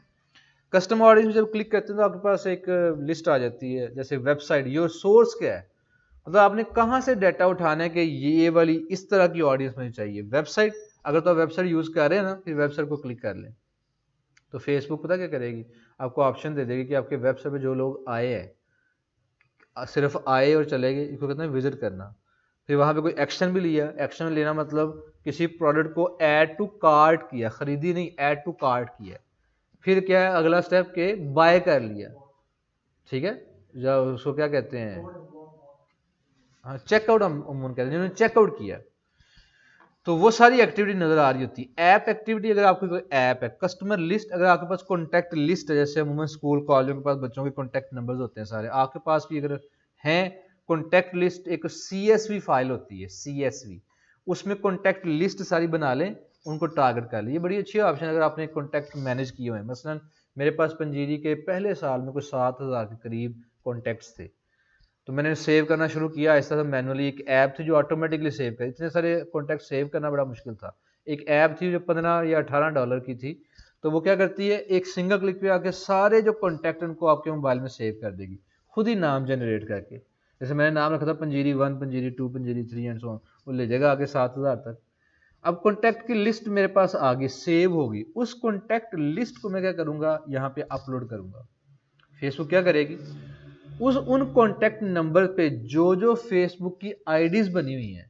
कस्टम ऑडियंस में जब क्लिक करते हैं तो आपके पास एक लिस्ट आ जाती है, जैसे वेबसाइट, योर सोर्स क्या है, मतलब आपने कहाँ से डाटा उठाना है कि ये वाली इस तरह की ऑडियंस मुझे चाहिए। वेबसाइट, अगर तो आप वेबसाइट यूज कर रहे हैं ना, फिर वेबसाइट को क्लिक कर लें तो फेसबुक पता क्या करेगी, आपको ऑप्शन दे देगी कि आपके वेबसाइट पे जो लोग आए हैं, सिर्फ आए और चले गए, इसको कहते हैं विजिट करना। फिर वहाँ पे कोई एक्शन भी लिया, एक्शन लेना मतलब किसी प्रोडक्ट को ऐड टू कार्ट किया, खरीदी नहीं, ऐड टू कार्ट किया। फिर क्या है अगला स्टेप के बाय कर लिया, ठीक है, जो उसको क्या कहते हैं, हाँ चेकआउट हम कहते हैं, जिन्होंने चेकआउट किया, तो वो सारी एक्टिविटी नजर आ रही होती है। ऐप एक्टिविटी, अगर आपकी कोई ऐप है, कस्टमर लिस्ट, अगर आपके पास कॉन्टैक्ट लिस्ट है, जैसे अमूमन स्कूल कॉलेजों के पास बच्चों के कॉन्टैक्ट नंबर्स होते हैं सारे, आपके पास भी अगर हैं कॉन्टैक्ट लिस्ट, एक CSV फाइल होती है, CSV, उसमें कॉन्टैक्ट लिस्ट सारी बना लें, उनको टारगेट कर लें। ये बड़ी अच्छी ऑप्शन है अगर आपने कॉन्टैक्ट मैनेज किए हुए हैं। मसलन मेरे पास पंजीरी के पहले साल में कुछ 7,000 के करीब कॉन्टैक्ट्स थे, तो मैंने सेव करना शुरू किया ऐसा था मैनुअली। एक ऐप थी जो ऑटोमेटिकली सेव कर, इतने सारे कॉन्टैक्ट सेव करना बड़ा मुश्किल था। एक ऐप थी जो $15 या $18 की थी, तो वो क्या करती है, एक सिंगल क्लिक पे आके सारे जो कॉन्टैक्ट उनको आपके मोबाइल में सेव कर देगी, खुद ही नाम जनरेट करके। जैसे मैंने नाम रखा था पंजीरी 1, पंजीरी 2, पंजीरी 3 एंड सो ऑन, वो ले जाएगा आगे 7,000 तक। अब कॉन्टैक्ट की लिस्ट मेरे पास आ गई, सेव होगी, उस कॉन्टैक्ट लिस्ट को मैं क्या करूंगा, यहाँ पे अपलोड करूंगा। फेसबुक क्या करेगी, उन कॉन्टैक्ट नंबर पे जो जो फेसबुक की आईडीज बनी हुई हैं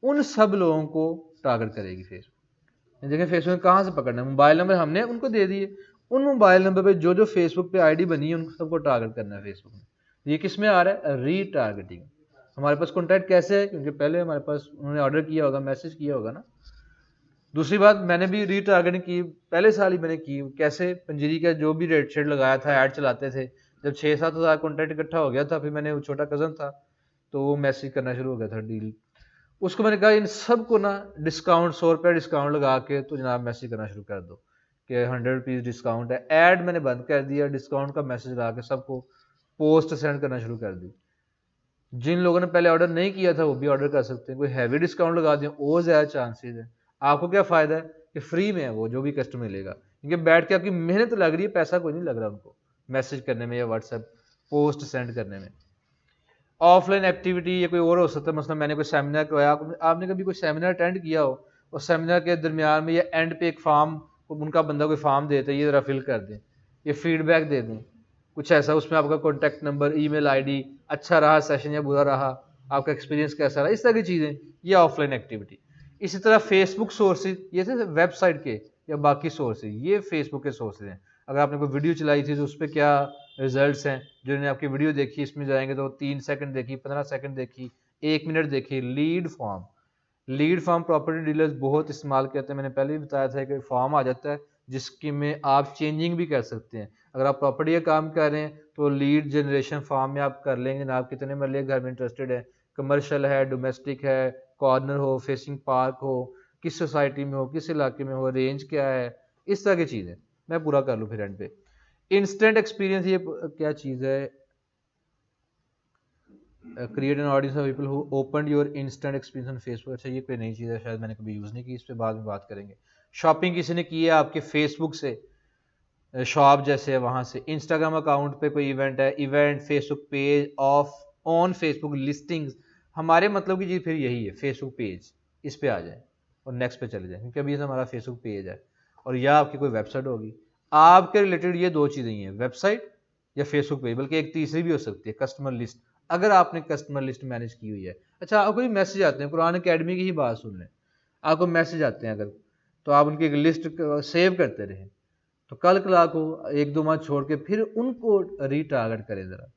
उन सब लोगों को टारगेट करेगी फेसबुक। देखिए फेसबुक ने कहाँ से पकड़ना है, मोबाइल नंबर हमने उनको दे दिए, उन मोबाइल नंबर पे जो जो फेसबुक पे आईडी बनी है उन सबको टारगेट करना है फेसबुक ने। ये किस में आ रहा है, रीटारगेटिंग। हमारे पास कॉन्टैक्ट कैसे है, क्योंकि पहले हमारे पास उन्होंने ऑर्डर किया होगा, मैसेज किया होगा ना। दूसरी बात, मैंने भी रीटारगेटिंग की, पहले साल ही मैंने की। कैसे, पंजीरी का जो भी रेड शेड लगाया था, ऐड चलाते थे, जब 6-7 हज़ार कॉन्टैक्ट इकट्ठा हो गया था, फिर मैंने, वो छोटा कज़न था तो वो मैसेज करना शुरू हो गया था डील, उसको मैंने कहा इन सबको ना डिस्काउंट, 100 रुपये डिस्काउंट लगा के तो जनाब मैसेज करना शुरू कर दो कि 100 रुपीज़ डिस्काउंट है। ऐड मैंने बंद कर दिया, डिस्काउंट का मैसेज लगा के सबको पोस्ट सेंड करना शुरू कर दी। जिन लोगों ने पहले ऑर्डर नहीं किया था वो भी ऑर्डर कर सकते हैं। कोई हैवी डिस्काउंट लगा दें, और ज़्यादा चांसेस है। आपको क्या फ़ायदा है कि फ्री में है वो जो भी कस्टमर लेगा, क्योंकि बैठ के आपकी मेहनत लग रही है, पैसा कोई नहीं लग रहा उनको मैसेज करने में या व्हाट्सएप पोस्ट सेंड करने में। ऑफलाइन एक्टिविटी या कोई और हो सकता है, मतलब मैंने कोई सेमिनार करवाया, आपने कभी कोई सेमिनार अटेंड किया हो और सेमिनार के दरमियान में या एंड पे एक फॉर्म, उनका बंदा कोई फॉर्म देता है, ये ज़रा फिल कर दें, ये फीडबैक दे दें, कुछ ऐसा, उसमें आपका कॉन्टैक्ट नंबर, ईमेल आईडी, अच्छा रहा सेशन या बुरा रहा, आपका एक्सपीरियंस कैसा रहा, इस तरह की चीज़ें, ये ऑफलाइन एक्टिविटी। इसी तरह फेसबुक सोर्सेज, ये थे वेबसाइट के या बाकी सोर्सेज, ये फेसबुक के सोर्सेज हैं। अगर आपने कोई वीडियो चलाई थी तो उस पर क्या रिजल्ट्स हैं, जिन्होंने आपकी वीडियो देखी, इसमें जाएंगे तो 3 सेकंड देखी, 15 सेकंड देखी, 1 मिनट देखी। Lead form, lead form property dealers बहुत इस्तेमाल करते हैं, मैंने पहले भी बताया था कि फॉर्म आ जाता है जिसकी में आप चेंजिंग भी कर सकते हैं। अगर आप प्रॉपर्टी का काम कर रहे हैं तो लीड जनरेशन फॉर्म में आप कर लेंगे ना, आप कितने मरले घर में इंटरेस्टेड है, कमर्शियल है, डोमेस्टिक है, कॉर्नर हो, फेसिंग पार्क हो, किस सोसाइटी में हो, किस इलाके में हो, रेंज क्या है, इस तरह की चीज़ें मैं पूरा कर लूँ फिर एंड पे। इंस्टेंट एक्सपीरियंस, ये क्या चीज़ है, create an audience of people who open your instant experience on Facebook. अच्छा, ये कोई नई चीज़ है, शायद मैंने कभी यूज़ नहीं की, इस पर बाद में बात करेंगे। शॉपिंग किसी ने की है आपके फेसबुक से, शॉप जैसे है वहाँ से, इंस्टाग्राम अकाउंट पे कोई इवेंट है, event, Facebook page of, on Facebook listings, हमारे मतलब की चीज़ फिर यही है, फेसबुक पेज, इस पे आ जाए और नेक्स्ट पे चले जाए, क्योंकि अभी हमारा फेसबुक पेज है। और या आपकी कोई वेबसाइट होगी आपके रिलेटेड, ये दो चीज़ें ही हैं, वेबसाइट या फेसबुक पेज, बल्कि एक तीसरी भी हो सकती है, कस्टमर लिस्ट, अगर आपने कस्टमर लिस्ट मैनेज की हुई है। अच्छा, आपको भी मैसेज आते हैं, कुरान अकेडमी की ही बात सुन लें, आपको मैसेज आते हैं अगर, तो आप उनकी एक लिस्ट सेव करते रहें, तो कल कला को 1-2 माह छोड़ के फिर उनको रीटारगेट करें ज़रा,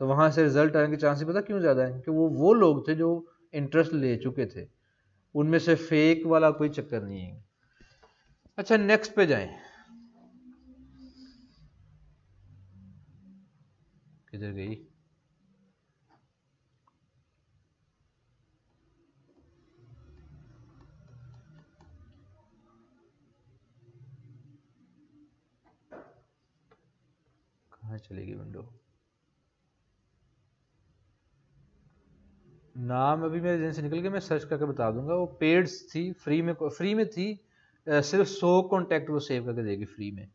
तो वहाँ से रिजल्ट आने के चांसेस पता क्यों ज़्यादा है, क्योंकि वो लोग थे जो इंटरेस्ट ले चुके थे, उनमें से फेक वाला कोई चक्कर नहीं है। अच्छा, नेक्स्ट पे जाएं, किधर गई, कहाँ चलेगी विंडो, नाम अभी मेरे जहन से निकल गया, मैं सर्च करके बता दूंगा। वो पेड्स थी, फ्री में थी, सिर्फ 100 कॉन्टैक्ट वो सेव करके देगी फ्री में,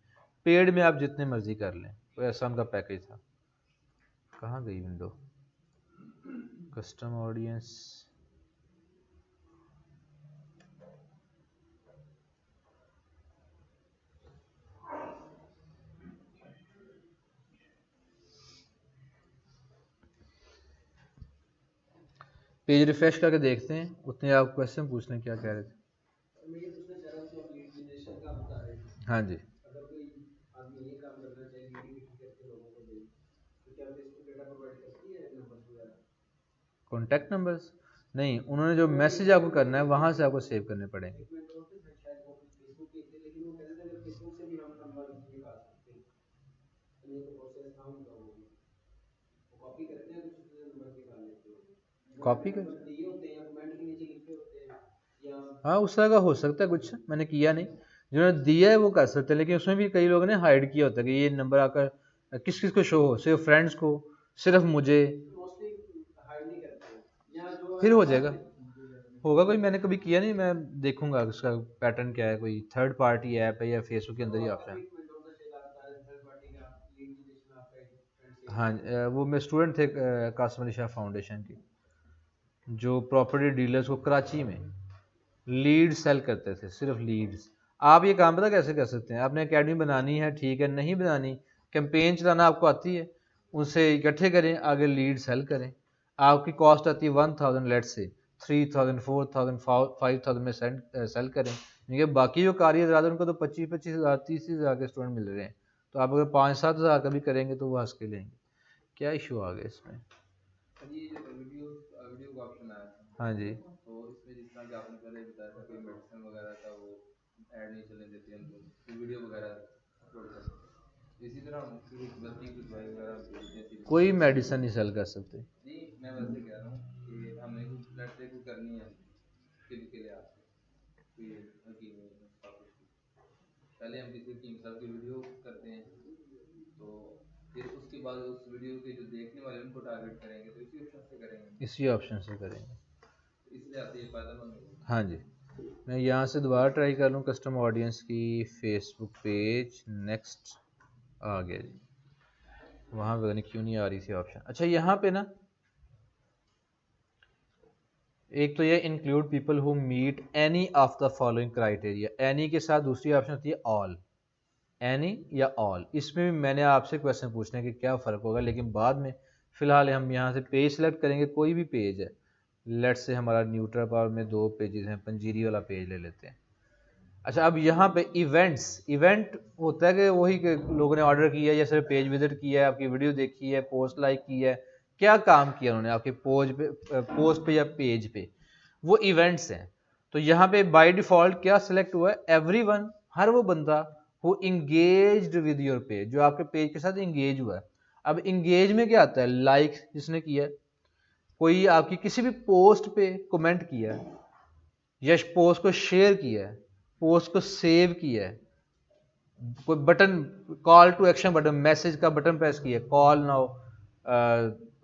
पेड में आप जितने मर्जी कर लें, कोई ऐसा उनका पैकेज था। कहाँ गई window, custom audience, page refresh करके देखते हैं, उतने आप क्वेश्चन पूछ लें, क्या कह रहे थे। मैं ये पूछना चाह रहा हूँ, आप लीड जनरेशन का बता रहे थे। हाँ जी, अगर कोई आदमी ये काम करना चाहे, लीडिंग करके लोगों को दे, तो क्या फेसबुक डेटा प्रोवाइड करती है, नंबर्स वगैरह, कॉन्टैक्ट नंबर्स? नहीं, उन्होंने जो मैसेज आपको करना है वहाँ से आपको सेव करने पड़ेंगे। कॉपी कर, हाँ उस तरह का हो सकता है कुछ, मैंने किया नहीं, जिन्होंने दिया है वो कर सकते हैं, लेकिन उसमें भी कई लोगों ने हाइड किया होता है कि ये नंबर आकर किस किस को शो हो, सिर्फ फ्रेंड्स को, सिर्फ मुझे, फिर हो जाएगा, होगा कोई, मैंने कभी किया नहीं, मैं देखूंगा उसका पैटर्न क्या है, कोई थर्ड पार्टी ऐप है या फेसबुक के अंदर ही ऑप्शन। हाँ, वो मैं स्टूडेंट थे कासिम अली शाह फाउंडेशन की, जो प्रॉपर्टी डीलर्स को कराची में लीड सेल करते थे, सिर्फ लीड्स। आप ये काम पता कैसे कर सकते हैं, आपने एकेडमी बनानी है, ठीक है, नहीं बनानी, कैंपेन चलाना आपको आती है, उनसे इकट्ठे करें, आगे लीड सेल करें, आपकी कॉस्ट आती है 1000, लेट से 3000, 4000, 5000 में सेल करें, क्योंकि बाकी जो कारी हजरात उनको तो 25-25 हज़ार, 30-30 हज़ार के स्टूडेंट मिल रहे हैं, तो आप अगर 5-7 हज़ार का भी करेंगे तो वो हंस के लेंगे। क्या इशू आ गया इसमें, ये जो वीडियो का ऑप्शन आया था, हाँ जी, तो इसमें जिस तरह कि आपने पहले बताया था, कोई मेडिसिन वगैरह का वो ऐड नहीं चलने देते हम लोग, तो वीडियो वगैरह अपलोड करते हैं, इसी तरह बल्कि कुछ दवाई वगैरह कोई मेडिसिन नहीं सेल कर सकते जी। मैं वैसे कह रहा हूँ कि हमने कुछ ब्लड से कुछ करनी है स्किन के लिए, आपसे कोई हकीम है, पहले हम किसी टीम साहब की वीडियो करते हैं, तो फिर उसके बाद उस वीडियो के जो देखने वाले उनको टारगेट करेंगे, तो इसी ऑप्शन से करेंगे, इसी ऑप्शन से करेंगे, तो इसलिए आती है फायदा। हाँ जी, मैं यहाँ से दोबारा ट्राई कर लूँ, कस्टम ऑडियंस की फेसबुक पेज, नेक्स्ट आ गया जी, वहाँ पता नहीं क्यों नहीं आ रही थी ऑप्शन। अच्छा, यहाँ पे ना एक तो ये include people who meet any of the following criteria, any के साथ दूसरी ऑप्शन होती है ऑल, एनी या ऑल। इसमें भी मैंने आपसे क्वेश्चन पूछने कि क्या फ़र्क होगा, लेकिन बाद में फ़िलहाल हम यहाँ से पेज सेलेक्ट करेंगे, कोई भी पेज है, लेट्स से हमारा न्यूट्रल पावर में 2 पेजेस हैं, पंजीरी वाला पेज ले लेते हैं। अच्छा, अब यहाँ पे इवेंट्स, इवेंट होता है कि वही कि लोगों ने ऑर्डर किया या सिर्फ पेज विजिट किया है, आपकी वीडियो देखी है, पोस्ट लाइक की है, क्या काम किया उन्होंने आपके पोस्ट पे या पेज पे, वो इवेंट्स हैं। तो यहाँ पे बाय डिफॉल्ट क्या सिलेक्ट हुआ है, एवरीवन, हर वो बंदा who engaged with your page, जो आपके पेज के साथ इंगेज हुआ है। अब इंगेज में क्या आता है, लाइक जिसने किया है, कोई आपकी किसी भी पोस्ट पे कमेंट किया है, या पोस्ट को शेयर किया है, पोस्ट को सेव किया है, कोई button call to action button, message का बटन प्रेस किया, कॉल नाउ,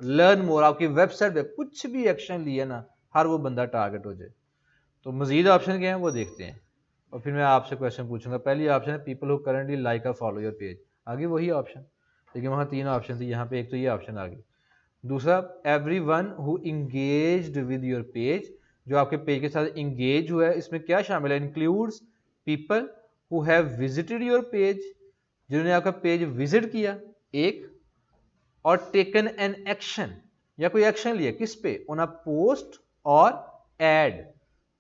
लर्न मोर, आपकी वेबसाइट पे कुछ भी एक्शन लिया ना, हर वो बंदा टारगेट हो जाए। तो मजीद ऑप्शन क्या है वो देखते हैं, और फिर मैं आपसे क्वेश्चन पूछूंगा। पहली ऑप्शन है पीपल हु करंटली लाइक और फॉलो योर पेज, आगे वही ऑप्शन, लेकिन वहाँ 3 ऑप्शन थी, यहाँ पे एक तो ये ऑप्शन आ गई। दूसरा, every one who engaged with your page, जो आपके पेज के साथ इंगेज हुआ है, इसमें क्या शामिल है, includes people who have visited your page, जिन्होंने आपका पेज विजिट किया एक, और टेकन एन एक्शन, या कोई एक्शन लिया किस पे, ऑन अ पोस्ट और एड,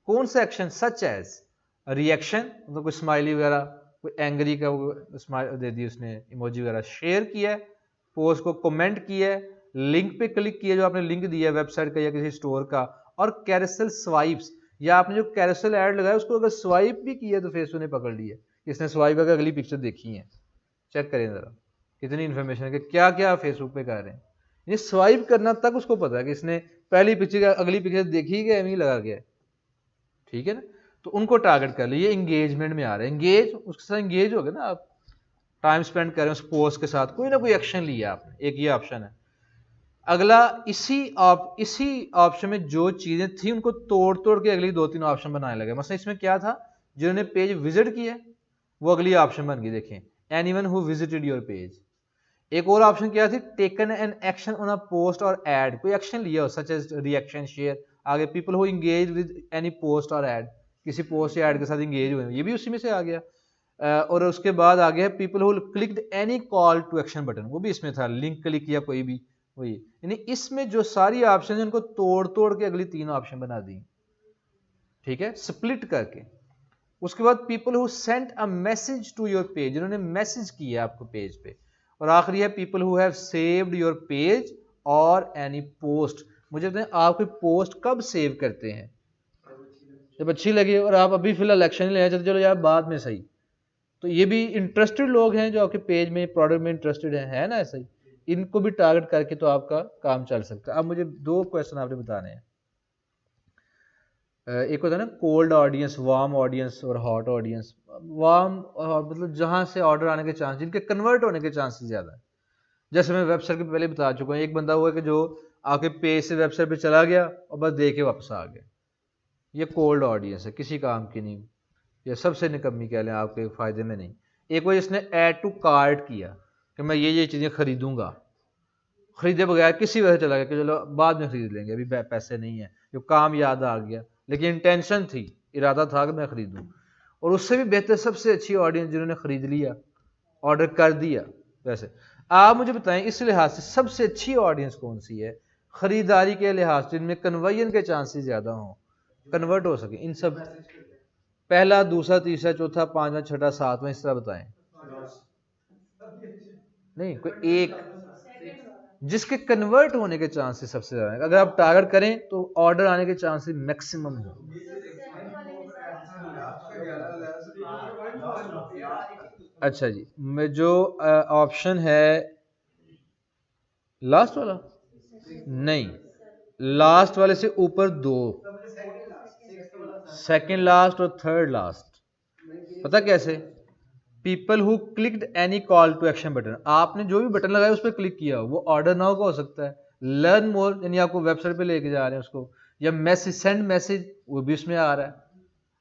कौन सा एक्शन, सच एज रिएक्शन, मतलब कोई स्माइली वगैरह, कोई एंग्री का स्माइल दे दी उसने, इमोजी वगैरह, शेयर किया है, पोस्ट को कमेंट किया है, लिंक पे क्लिक किया, जो आपने लिंक दिया है वेबसाइट का या किसी स्टोर का, और कैरोसेल स्वाइप्स, या आपने जो कैरोसेल ऐड लगाया उसको अगर स्वाइप भी किया तो फेसबुक ने पकड़ लिया, इसने स्वाइप करके अगली पिक्चर देखी है। चेक करें जरा कितनी इन्फॉर्मेशन है कि क्या क्या फेसबुक पे कर रहे हैं, ये स्वाइप करना तक उसको पता है कि इसने पहली पिक्चर अगली पिक्चर देखी कि एम ही लगा गया, ठीक है ना। तो उनको टारगेट कर लिया, इंगेजमेंट में आ रहे हैं, इंगेज, उसके साथ इंगेज हो गए ना आप, टाइम स्पेंड कर रहे हैं उस पोस्ट के साथ, कोई ना कोई एक्शन लिया आपने, एक ये ऑप्शन है। अगला, इसी ऑप्शन में जो चीजें थी उनको तोड़ तोड़ के अगली 2-3 ऑप्शन बनाने लगे। मतलब इसमें क्या था, जिन्होंने पेज विजिट किया वो अगली ऑप्शन बन गई, देखें, anyone who visited your page. एक और ऑप्शन क्या थी, taken an action on a post और एड, कोई एक्शन लिया हो सच एज रिएक्शन, शेयर। आगे, people who engage with any post और एड, किसी पोस्ट या एड के साथ इंगेज हुए, ये भी उसी में से आ गया। और उसके बाद आ गया people who clicked any call to action button, वो भी इसमें था, लिंक क्लिक किया कोई भी, वही। यानी इसमें जो सारी ऑप्शन है उनको तोड़ तोड़ के अगली 3 ऑप्शन बना दी, ठीक है, स्प्लिट करके। उसके बाद people who sent a message to your page, जिन्होंने मैसेज किया आपको पेज पे। और आखिरी है people who have saved your page और एनी पोस्ट। मुझे बताएं, आप कोई पोस्ट कब सेव करते हैं, जब अच्छी लगी, और आप अभी फिलहाल एक्शन ले चलते, चलो यार बाद में सही। तो ये भी इंटरेस्टेड लोग हैं जो आपके पेज में, प्रोडक्ट में इंटरेस्टेड है ना, ऐसा ही इनको भी टारगेट करके तो आपका काम चल सकता है। अब मुझे 2 क्वेश्चन आपने बताने हैं। एक होता है ना कोल्ड ऑडियंस, वार्म ऑडियंस और हॉट ऑडियंस। वार्म मतलब जहां से ऑर्डर आने के चांस, जिनके कन्वर्ट होने के चांसेस ज़्यादा है। जैसे मैं वेबसाइट के पहले बता चुका हूँ, एक बंदा हुआ कि जो आपके पेज से वेबसाइट पे चला गया और बस देख के वापस आ गया, ये कोल्ड ऑडियंस है, किसी काम की नहीं, ये सबसे निकम्मी कह लें, आपके फ़ायदे में नहीं। एक वो जिसने ऐड टू कार्ट किया कि मैं ये चीज़ें खरीदूंगा, खरीदे बगैर किसी वजह से चला गया कि चलो बाद में खरीद लेंगे, अभी पैसे नहीं है, जो काम याद आ गया, लेकिन इंटेंशन थी, इरादा था कि मैं खरीदूं। और उससे भी बेहतर सबसे अच्छी ऑडियंस जिन्होंने खरीद लिया, ऑर्डर कर दिया। वैसे आप मुझे बताएं, इस लिहाज से सबसे अच्छी ऑडियंस कौन सी है, खरीदारी के लिहाज से, जिनमें कन्वर्जन के चांसेस ज़्यादा हों, कन्वर्ट हो सके इन सब, पहला, दूसरा, तीसरा, चौथा, पांचवा, छठा, सातवां, इस तरह बताएं। नहीं, कोई एक जिसके कन्वर्ट होने के चांसेस सबसे ज्यादा है। अगर आप टारगेट करें तो ऑर्डर आने के चांसेस मैक्सिमम हो। अच्छा जी, मैं जो ऑप्शन है लास्ट वाला, नहीं, लास्ट वाले से ऊपर 2, सेकंड लास्ट और थर्ड लास्ट। पता कैसे, people who clicked any call to action button, आपने जो भी बटन लगाया उस पर क्लिक किया, वो ऑर्डर नाउ का हो सकता है, लर्न मोर यानी आपको वेबसाइट पे लेके जा रहे हैं उसको, या मैसेज, सेंड मैसेज, वो भी उसमें आ रहा है।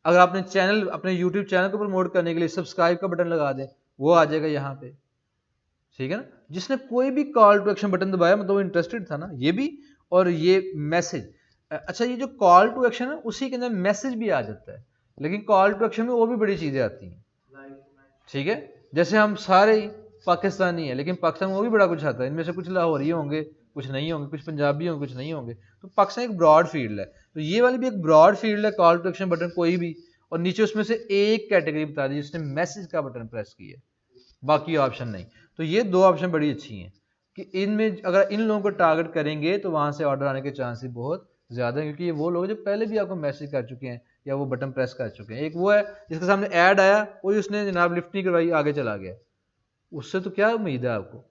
अगर आपने चैनल, अपने यूट्यूब चैनल को प्रमोट करने के लिए सब्सक्राइब का बटन लगा दें, वो आ जाएगा यहाँ पे, ठीक है ना। जिसने कोई भी कॉल टू एक्शन बटन दबाया मतलब वो इंटरेस्टेड था ना, ये भी, और ये मैसेज, अच्छा ये जो कॉल टू एक्शन है उसी के अंदर मैसेज भी आ जाता है, लेकिन कॉल टू एक्शन में वो भी बड़ी चीजें आती हैं, ठीक है। जैसे हम सारे ही पाकिस्तानी है, लेकिन पाकिस्तान में वो भी बड़ा कुछ आता है, इनमें से कुछ लाहौरी होंगे, कुछ नहीं होंगे, कुछ पंजाबी होंगे, कुछ नहीं होंगे। तो पाकिस्तान एक ब्रॉड फील्ड है, तो ये वाली भी एक ब्रॉड फील्ड है, कॉल टू एक्शन बटन कोई भी, और नीचे उसमें से एक कैटेगरी बता दी जिसने मैसेज का बटन प्रेस किया, बाकी ऑप्शन नहीं। तो ये दो ऑप्शन बड़ी अच्छी हैं कि इनमें अगर इन लोगों को टारगेट करेंगे तो वहां से ऑर्डर आने के चांसेस बहुत ज्यादा है, क्योंकि ये वो लोग जो पहले भी आपको मैसेज कर चुके हैं या वो बटन प्रेस कर चुके हैं। एक वो है जिसके सामने ऐड आया, कोई उसने जनाब लिफ्ट नहीं करवाई, आगे चला गया, उससे तो क्या उम्मीद है आपको।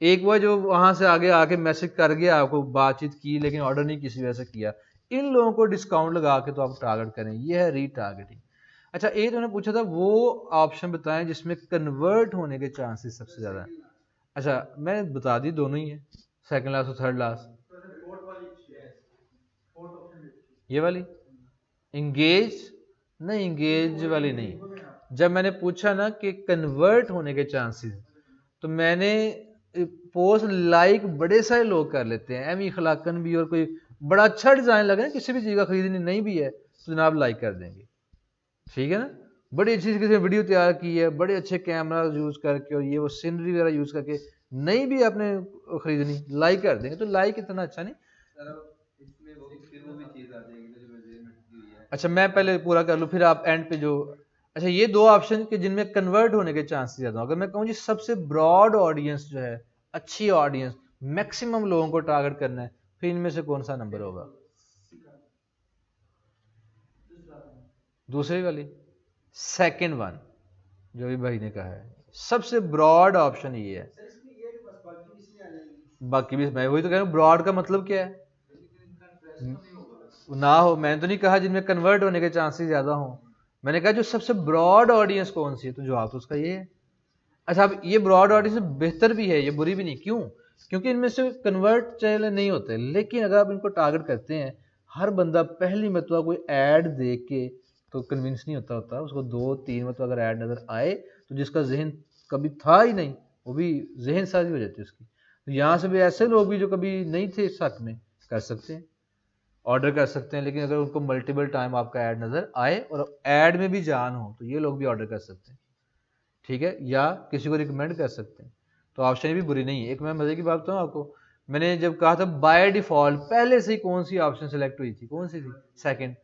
एक वो है जो वहां से आगे आके मैसेज कर गया, आपको बातचीत की लेकिन ऑर्डर नहीं किसी वजह से किया। इन लोगों को डिस्काउंट लगा के तो आप टारगेट करें, ये है रीटारगेटिंग। अच्छा एक उन्होंने पूछा था वो ऑप्शन बताएं जिसमें कन्वर्ट होने के चांसेस सबसे ज्यादा है। अच्छा मैं बता दी दोनों ही है, सेकंड लास्ट और थर्ड लास्ट। ये वाली इंगेज नहीं, इंगेज वाली नहीं। जब मैंने पूछा ना कि कन्वर्ट होने के चांसेस, तो मैंने पोस्ट लाइक बड़े सारे लोग कर लेते हैं, एम इखलाकन भी, और कोई बड़ा अच्छा डिजाइन लगे ना किसी भी चीज का खरीदनी नहीं भी है तो जनाब लाइक कर देंगे, ठीक है ना। बड़ी अच्छी किसी ने वीडियो तैयार की है, बड़े अच्छे कैमरा यूज करके और ये वो सीनरी वगैरह यूज करके, नहीं भी आपने खरीदनी, लाइक कर देंगे। तो लाइक इतना अच्छा नहीं। अच्छा मैं पहले पूरा कर लूँ फिर आप एंड पे जो। अच्छा ये दो ऑप्शन के जिनमें कन्वर्ट होने के चांसेस ज्यादा, अगर मैं कहूँ जी सबसे ब्रॉड ऑडियंस जो है, अच्छी ऑडियंस, मैक्सिमम लोगों को टारगेट करना है, फिर इनमें से कौन सा नंबर होगा? दूसरी वाली, सेकंड वन, जो भी भाई ने कहा है सबसे ब्रॉड ऑप्शन ये है। बाकी भी मैं वही तो कह रहा हूँ, ब्रॉड का मतलब क्या है? ना हो, मैंने तो नहीं कहा जिनमें कन्वर्ट होने के चांसेस ज्यादा हो, मैंने कहा जो सबसे ब्रॉड ऑडियंस कौन सी है, तो जवाब तो उसका ये है। अच्छा अब ये ब्रॉड ऑडियंस बेहतर भी है, ये बुरी भी नहीं, क्यों? क्योंकि इनमें से कन्वर्ट चैनल नहीं होते, लेकिन अगर आप इनको टारगेट करते हैं, हर बंदा पहली मरतबा कोई ऐड देख के तो कन्विंस नहीं होता उसको, दो तीन मतलब अगर ऐड नजर आए तो जिसका जहन कभी था ही नहीं वो भी जहन साजी हो जाती है उसकी। तो यहाँ से भी ऐसे लोग भी जो कभी नहीं थे इस हक में कर सकते हैं, ऑर्डर कर सकते हैं, लेकिन अगर उनको मल्टीपल टाइम आपका ऐड नजर आए और ऐड में भी जान हो तो ये लोग भी ऑर्डर कर सकते हैं, ठीक है, या किसी को रिकमेंड कर सकते हैं। तो ऑप्शन भी बुरी नहीं है। एक मैं मजे की बात बताऊँ आपको, मैंने जब कहा था बाय डिफॉल्ट पहले से ही कौन सी ऑप्शन सेलेक्ट हुई थी, कौन सी थी? सेकंड।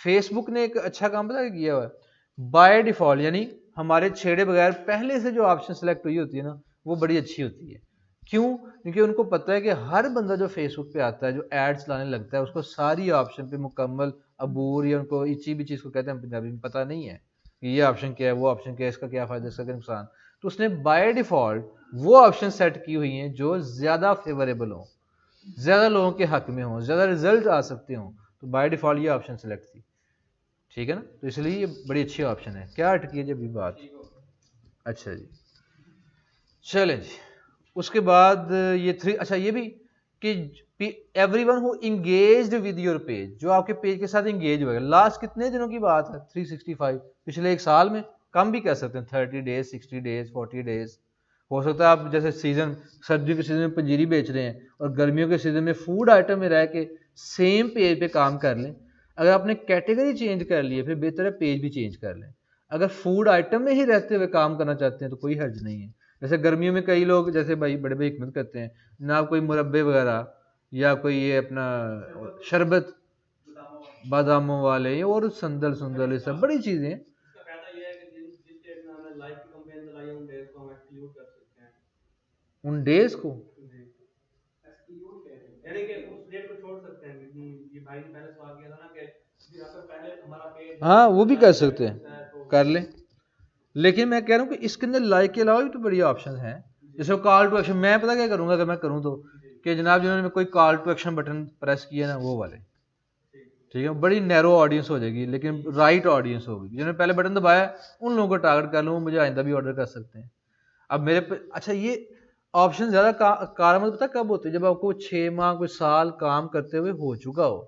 फेसबुक ने एक अच्छा काम पता किया हुआ है, बाय डिफॉल्ट यानी हमारे छेड़े बगैर पहले से जो ऑप्शन सेलेक्ट हुई होती है ना, वो बड़ी अच्छी होती है। क्यों? क्योंकि उनको पता है कि हर बंदा जो फेसबुक पे आता है, जो एड्स चलाने लगता है, उसको सारी ऑप्शन पे मुकम्मल अबूर, या उनको इची भी चीज को कहते हैं पंजाबी में, पता नहीं है कि ये ऑप्शन क्या है, वो ऑप्शन क्या है, इसका क्या फायदा, इसका क्या नुकसान। तो उसने बाय डिफॉल्ट वो ऑप्शन सेट की हुई हैं जो ज्यादा फेवरेबल हो, ज्यादा लोगों के हक में हो, ज्यादा रिजल्ट आ सकते हो, तो बाय डिफॉल्ट ये ऑप्शन सेलेक्ट थी, ठीक है ना। तो इसलिए ये बड़ी अच्छी ऑप्शन है। क्या अटकी है जब ये बात? अच्छा जी, चलें जी। उसके बाद ये थ्री, अच्छा ये भी कि everyone who engaged with your page, जो आपके पेज के साथ इंगेज हुआ है, लास्ट कितने दिनों की बात है? 365, पिछले एक साल में, कम भी कह सकते हैं, 30 डेज, 60 डेज, 40 डेज। हो सकता है आप जैसे सीजन, सर्दियों के सीजन में पंजीरी बेच रहे हैं और गर्मियों के सीजन में फूड आइटम में रह के सेम पेज पे काम कर लें। अगर आपने कैटेगरी चेंज कर ली है फिर बेहतर है पेज भी चेंज कर लें। अगर फूड आइटम में ही रहते हुए काम करना चाहते हैं तो कोई हर्ज नहीं है। जैसे गर्मियों में कई लोग, जैसे भाई बड़े भाई हिकमत करते हैं ना, कोई मुरब्बे वगैरह या कोई ये अपना शरबत बादामों वाले और संदल सुंदल, ये सब बड़ी चीजें हैं। उन डेज को हाँ वो भी कर सकते हैं, कर लें। लेकिन मैं कह रहा हूँ कि इसके अंदर लाइक के अलावा भी तो बढ़िया ऑप्शन है। जैसे कॉल टू एक्शन, मैं पता क्या करूंगा अगर मैं करूँ तो, कि जनाब जिन्होंने कोई call to action button press किया ना, वो वाले, ठीक है, बड़ी नैरो ऑडियंस हो जाएगी लेकिन राइट ऑडियंस होगी। जिन्होंने पहले बटन दबाया उन लोगों को टारगेट कर लूँ, मुझे आइंदा भी ऑर्डर कर सकते हैं। अब मेरे पे अच्छा ये ऑप्शन ज्यादा कारगर पता कब होते हैं? जब आपको 6 माह कोई साल काम करते हुए हो चुका हो।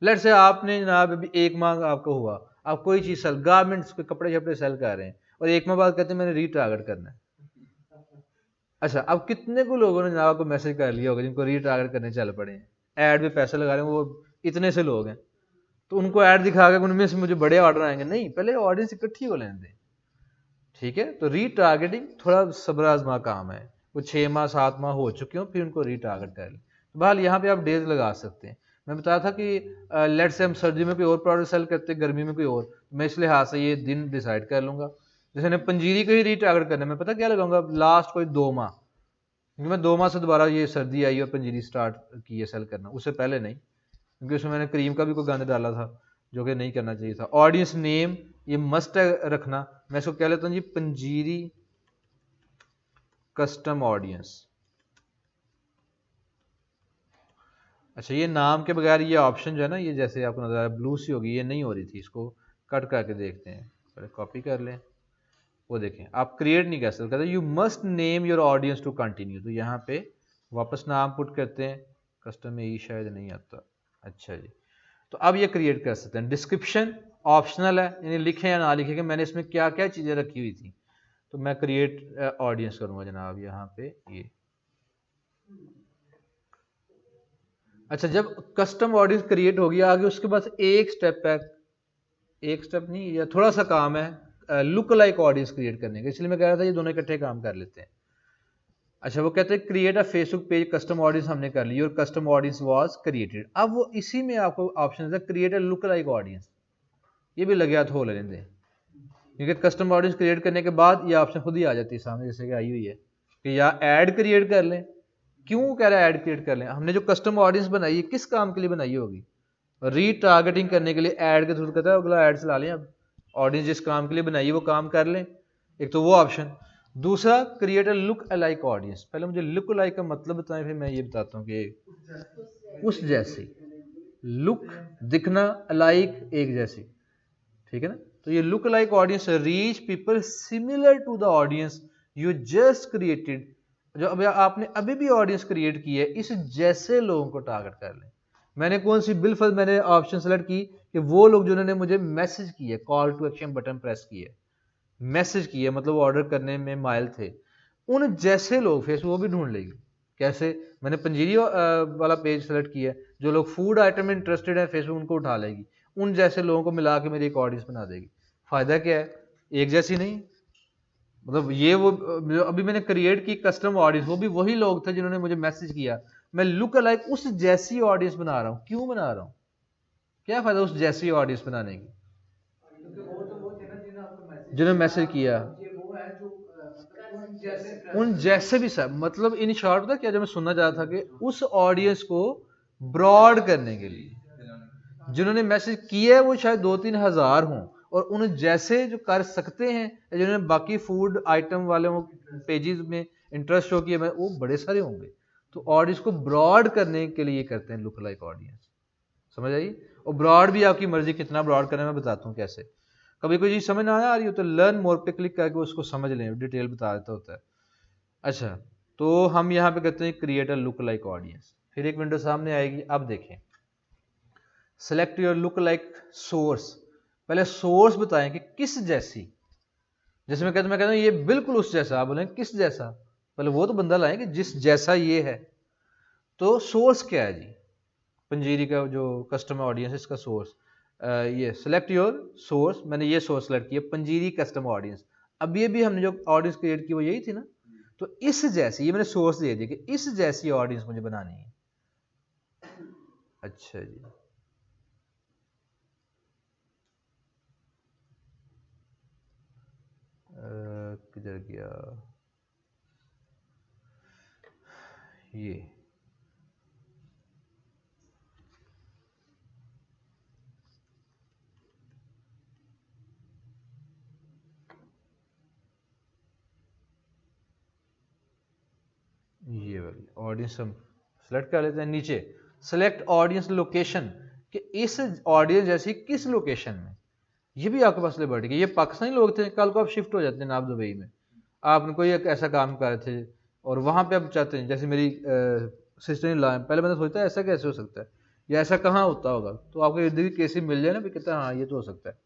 लेट से आपने जनाब अभी 1 माह आपको हुआ, आप कोई चीज सेल, गारमेंट्स के कपड़े शपड़े सेल कर रहे हैं, और 1 माह बाद कहते हैं मैंने रीटारगेट करना है। अच्छा अब कितने को लोगों ने जनाब आपको मैसेज कर लिया होगा जिनको रीटारगेट करने चल पड़े हैं, ऐड पे पैसे लगा रहे हैं, वो इतने से लोग हैं, तो उनको ऐड दिखा के उनमें से मुझे बड़े ऑर्डर आएंगे, नहीं, पहले ऑडियंस इकट्ठी हो लेने दें। ठीक है, तो रीटारगेटिंग थोड़ा सब्र आजमा काम है, वो 6 माह 7 माह हो चुके हो फिर उनको रीटारगेट कर लें। तो बहरहाल यहाँ पे आप डेज लगा सकते हैं। मैं बताया था कि लेट से हम सर्दी में कोई और प्रोडक्ट सेल करते हैं, गर्मी में कोई और, मैं इस लिहाज से ये दिन डिसाइड कर लूंगा। जैसे मैं पंजीरी को ही रीटारगेट करना है, मैं पता क्या लगाऊंगा, लास्ट कोई 2 माह, क्योंकि मैं 2 माह से दोबारा ये सर्दी आई और पंजीरी स्टार्ट की है सेल करना, उससे पहले नहीं, क्योंकि उसमें मैंने क्रीम का भी कोई गंद डाला था जो कि नहीं करना चाहिए था। ऑडियंस नेम ये मस्ट रखना, मैं इसको कह लेता हूँ जी पंजीरी कस्टम ऑडियंस। अच्छा, ये नाम के बगैर ये ऑप्शन जो है ना, ये जैसे आपको नजर आ रहा है ब्लू सी होगी, ये नहीं हो रही थी, इसको कट करके देखते हैं, पहले कॉपी कर लें। वो देखें, आप क्रिएट नहीं कर सकते, कहते you must name your audience to continue, तो यहाँ पे वापस नाम पुट करते हैं, कस्टम में ई शायद नहीं आता। अच्छा जी, तो अब ये क्रिएट कर सकते हैं। डिस्क्रिप्शन ऑप्शनल है, यानी लिखें या ना लिखें कि मैंने इसमें क्या क्या चीज़ें रखी हुई थी। तो मैं क्रिएट ऑडियंस करूँगा जनाब यहाँ पे ये। अच्छा, जब कस्टम ऑडियंस क्रिएट होगी, आगे उसके पास एक स्टेप है, एक स्टेप नहीं या थोड़ा सा काम है लुक लाइक ऑडियंस क्रिएट करने का, इसलिए मैं कह रहा था ये दोनों इकट्ठे काम कर लेते हैं। अच्छा, वो कहते हैं create a Facebook page custom audience हमने कर ली और कस्टम ऑडियंस वाज क्रिएटेड। अब वो इसी में आपको ऑप्शन है create a look like audience, ये भी लगे हाथ हो लेने दें, क्योंकि कस्टम ऑडियंस क्रिएट करने के बाद ये ऑप्शन खुद ही आ जाती है सामने, जैसे कि आई हुई है कि या ऐड क्रिएट कर लें। क्यों कह रहा है ऐड क्रिएट कर लें, हमने जो कस्टम ऑडियंस बनाई है किस काम के लिए बनाई होगी, रीटारगेटिंग करने के लिए। ऐड के थ्रू कहता है अगला ऐड चला लें, अब ऑडियंस जिस काम के लिए बनाई है वो काम कर लें, एक तो वो ऑप्शन। दूसरा create a look alike audience, पहले मुझे लुक अलाइक का मतलब बताएं, फिर मैं ये बताता हूँ कि उस जैसी, लुक दिखना, अलाइक एक जैसी, ठीक है ना। तो ये look like audience reach people similar to the audience you just created, जो अभी आपने अभी भी ऑडियंस क्रिएट की है इस जैसे लोगों को टारगेट कर लें। मैंने कौन सी बिलफर्ज मैंने ऑप्शन सेलेक्ट की कि वो लोग जिन्होंने मुझे मैसेज किए, call to action button press किए, मैसेज किए, मतलब ऑर्डर करने में माइल थे, उन जैसे लोग फेसबुक वो भी ढूंढ लेगी। कैसे, मैंने पंजीरी वाला पेज सेलेक्ट किया है, जो लोग फूड आइटम में इंटरेस्टेड है फेसबुक उनको उठा लेगी, उन जैसे लोगों को मिला के मेरी एक ऑडियंस बना देगी। फायदा क्या है, एक जैसी नहीं, मतलब ये वो जो अभी मैंने क्रिएट की कस्टम ऑडियंस, वो भी वही लोग थे जिन्होंने मुझे मैसेज किया, मैं लुक अलाइक उस जैसी ऑडियंस बना रहा हूँ। क्यों बना रहा हूँ, क्या फायदा उस जैसी ऑडियंस बनाने की, जिन्होंने मैसेज किया उन जैसे भी सब, मतलब इन शॉर्ट था क्या, जो मैं सुनना चाहता था कि उस ऑडियंस को ब्रॉड करने के लिए जिन्होंने मैसेज किया है वो शायद 2-3 हज़ार हों, और उन जैसे जो कर सकते हैं जिन्होंने बाकी फूड आइटम वाले पेजेस में इंटरेस्ट शो किया वो बड़े सारे होंगे। तो ऑडियंस को ब्रॉड करने के लिए करते हैं लुक लाइक ऑडियंस, समझ आई। और ब्रॉड भी आपकी मर्जी कितना ब्रॉड करना, मैं बताता हूँ कैसे। कभी कोई चीज़ समझ ना आ रही हो तो लर्न मोर पे क्लिक करके उसको समझ लें, डिटेल बता देता होता है। अच्छा, तो हम यहाँ पे कहते हैं create a look like audience, फिर एक विंडो सामने आएगी। अब देखें, select your look like source, पहले सोर्स बताएं कि किस जैसी, जैसे मैं कहता हूँ ये बिल्कुल उस जैसा, आप बोलें किस जैसा, पहले वो तो बंदा लाएं कि जिस जैसा ये है। तो सोर्स क्या है जी, पंजीरी का जो कस्टमर ऑडियंस है इसका सोर्स, ये सिलेक्ट योर सोर्स, मैंने ये सोर्स सेलेक्ट किया पंजीरी कस्टमर ऑडियंस। अब ये भी हमने जो ऑडियंस क्रिएट की वो यही थी ना, तो इस जैसी, ये मैंने सोर्स दे दिया कि इस जैसी ऑडियंस मुझे बनानी है। अच्छा जी, किधर गया ये वाली ऑडियंस हम सेलेक्ट कर लेते हैं। नीचे सेलेक्ट ऑडियंस लोकेशन, कि इस ऑडियंस जैसी किस लोकेशन में, ये भी आपके पास लिबर्टी है। ये पाकिस्तानी लोग थे, कल को आप शिफ्ट हो जाते हैं आप दुबई में, आपने कोई एक ऐसा काम कर रहे थे और वहाँ पे आप चाहते हैं, जैसे मेरी सिस्टर इन लॉ है, पहले मैंने सोचा ऐसा कैसे हो सकता है या ऐसा कहाँ होता होगा, तो आपको इर्द गिर्द केस मिल जाए ना भी कहता है हाँ ये तो हो सकता है।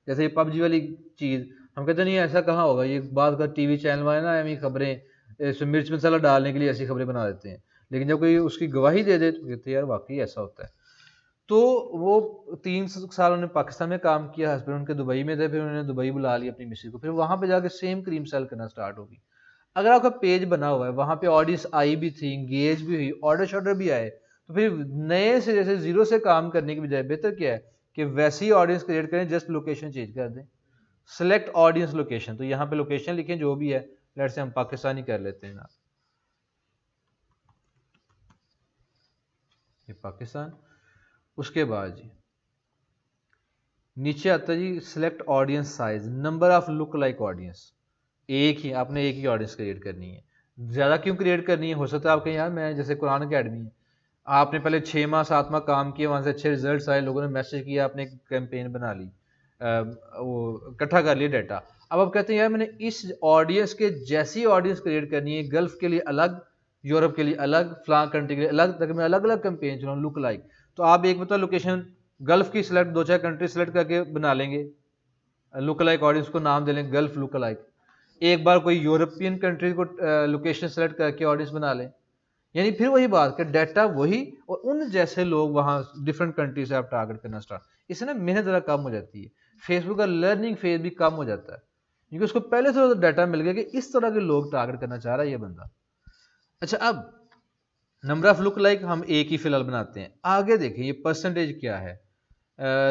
जैसे ये पबजी वाली चीज़, हम कहते नहीं ऐसा कहाँ होगा, ये बात का टीवी चैनल वाले ना एम खबरें इसमें मिर्च मसाला डालने के लिए ऐसी खबरें बना देते हैं, लेकिन जब कोई उसकी गवाही दे दे तो कहते हैं यार वाकई ऐसा होता है। तो वो 3 साल उन्होंने पाकिस्तान में काम किया, हस्बैंड उनके दुबई में थे, फिर उन्होंने दुबई बुला लिया अपनी मिसेज को, फिर वहां पे जाके सेम क्रीम सेल करना स्टार्ट होगी। अगर आपका पेज बना हुआ है, वहां पे ऑडियंस आई भी थी, इंगेज भी हुई, ऑर्डर शॉर्डर भी आए, तो फिर नए से जैसे जीरो से काम करने की बजाय बेहतर क्या है कि वैसी ऑडियंस क्रिएट करें, जस्ट लोकेशन चेंज कर दें, सेलेक्ट ऑडियंस लोकेशन। तो यहाँ पे लोकेशन लिखें जो भी है, लेट से हम पाकिस्तानी कर लेते हैं ना, ये पाकिस्तान। उसके बाद जी नीचे आता है जी select audience size, number of look like audience. एक ही आपने एक ही ऑडियंस क्रिएट करनी है, ज़्यादा क्यों क्रिएट करनी है? हो सकता है आप कहें यार मैं जैसे कुरान अकेडमी है, आपने पहले 6 माह 7 माह काम किया, वहाँ से अच्छे रिजल्ट्स आए, लोगों ने मैसेज किया, आपने कैंपेन बना ली, वो इकट्ठा कर लिया डाटा। अब आप कहते हैं यार मैंने इस ऑडियंस के जैसी ऑडियंस क्रिएट करनी है, गल्फ के लिए अलग, यूरोप के लिए अलग, फ्लां कंट्री के लिए अलग, तक मैं अलग अलग कैंपेन चलाऊँ लुक लाइक। तो आप एक मतलब लोकेशन गल्फ की सिलेक्ट 2-4 कंट्री सेलेक्ट करके बना लेंगे, लुक लाइक ऑडियंस को नाम दे लें गल्फ लुक लाइक। एक बार कोई यूरोपियन कंट्री को लोकेशन सेलेक्ट करके ऑडियंस बना लें, यानी फिर वही बात कि डाटा वही और उन जैसे लोग वहाँ डिफरेंट कंट्री से आप टारगेट करना स्टार्ट, इससे ना मेहनत ज़रा कम हो जाती है, फेसबुक का लर्निंग फेज भी कम हो जाता है, क्योंकि उसको पहले से डाटा मिल गया कि इस तरह के लोग टारगेट करना चाह रहा है ये बंदा। अच्छा, अब नंबर ऑफ लुक लाइक हम एक ही फिलहाल बनाते हैं। आगे देखें ये परसेंटेज क्या है,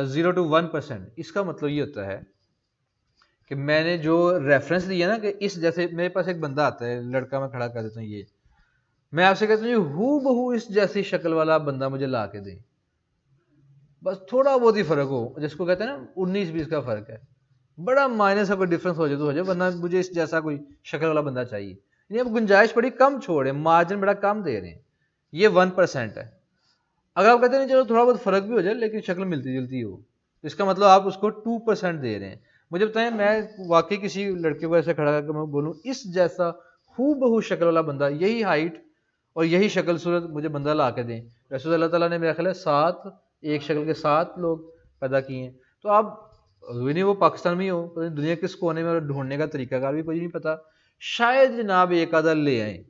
0 to 1%। इसका मतलब ये होता है कि मैंने जो रेफरेंस दिया ना कि इस जैसे मेरे पास एक बंदा आता है, लड़का मैं खड़ा कर देता हूँ, ये मैं आपसे कहता हूँ हूँ बहू इस जैसी शक्ल वाला बंदा मुझे ला के दे, बस थोड़ा बहुत ही फर्क हो, जिसको कहते हैं ना 19-20 का फर्क है, बड़ा माइनस का कोई डिफरेंस हो जाए तो हो जाए, वरना मुझे इस जैसा कोई शक्ल वाला बंदा चाहिए। यानी अब गुंजाइश बड़ी कम छोड़े, मार्जिन बड़ा कम दे रहे हैं, ये 1% है। अगर आप कहते हैं चलो थोड़ा बहुत फर्क भी हो जाए लेकिन शक्ल मिलती जुलती हो, तो इसका मतलब आप उसको 2% दे रहे हैं। मुझे बताएं मैं वाकई किसी लड़के को ऐसे खड़ा करके मैं बोलूँ इस जैसा हूँ बहू शक्ल वाला बंदा, यही हाइट और यही शक्ल सूरत मुझे बंदा ला के दें, वैसे अल्लाह ताला ने मेरा ख्याल है 7 एक शक्ल के 7 लोग पैदा किए हैं। तो आप नहीं वो पाकिस्तान में ही हो, तो दुनिया किस कोने में ढूंढने का तरीकाकार भी कोई नहीं पता, शायद जनाब एक आधा ले आए,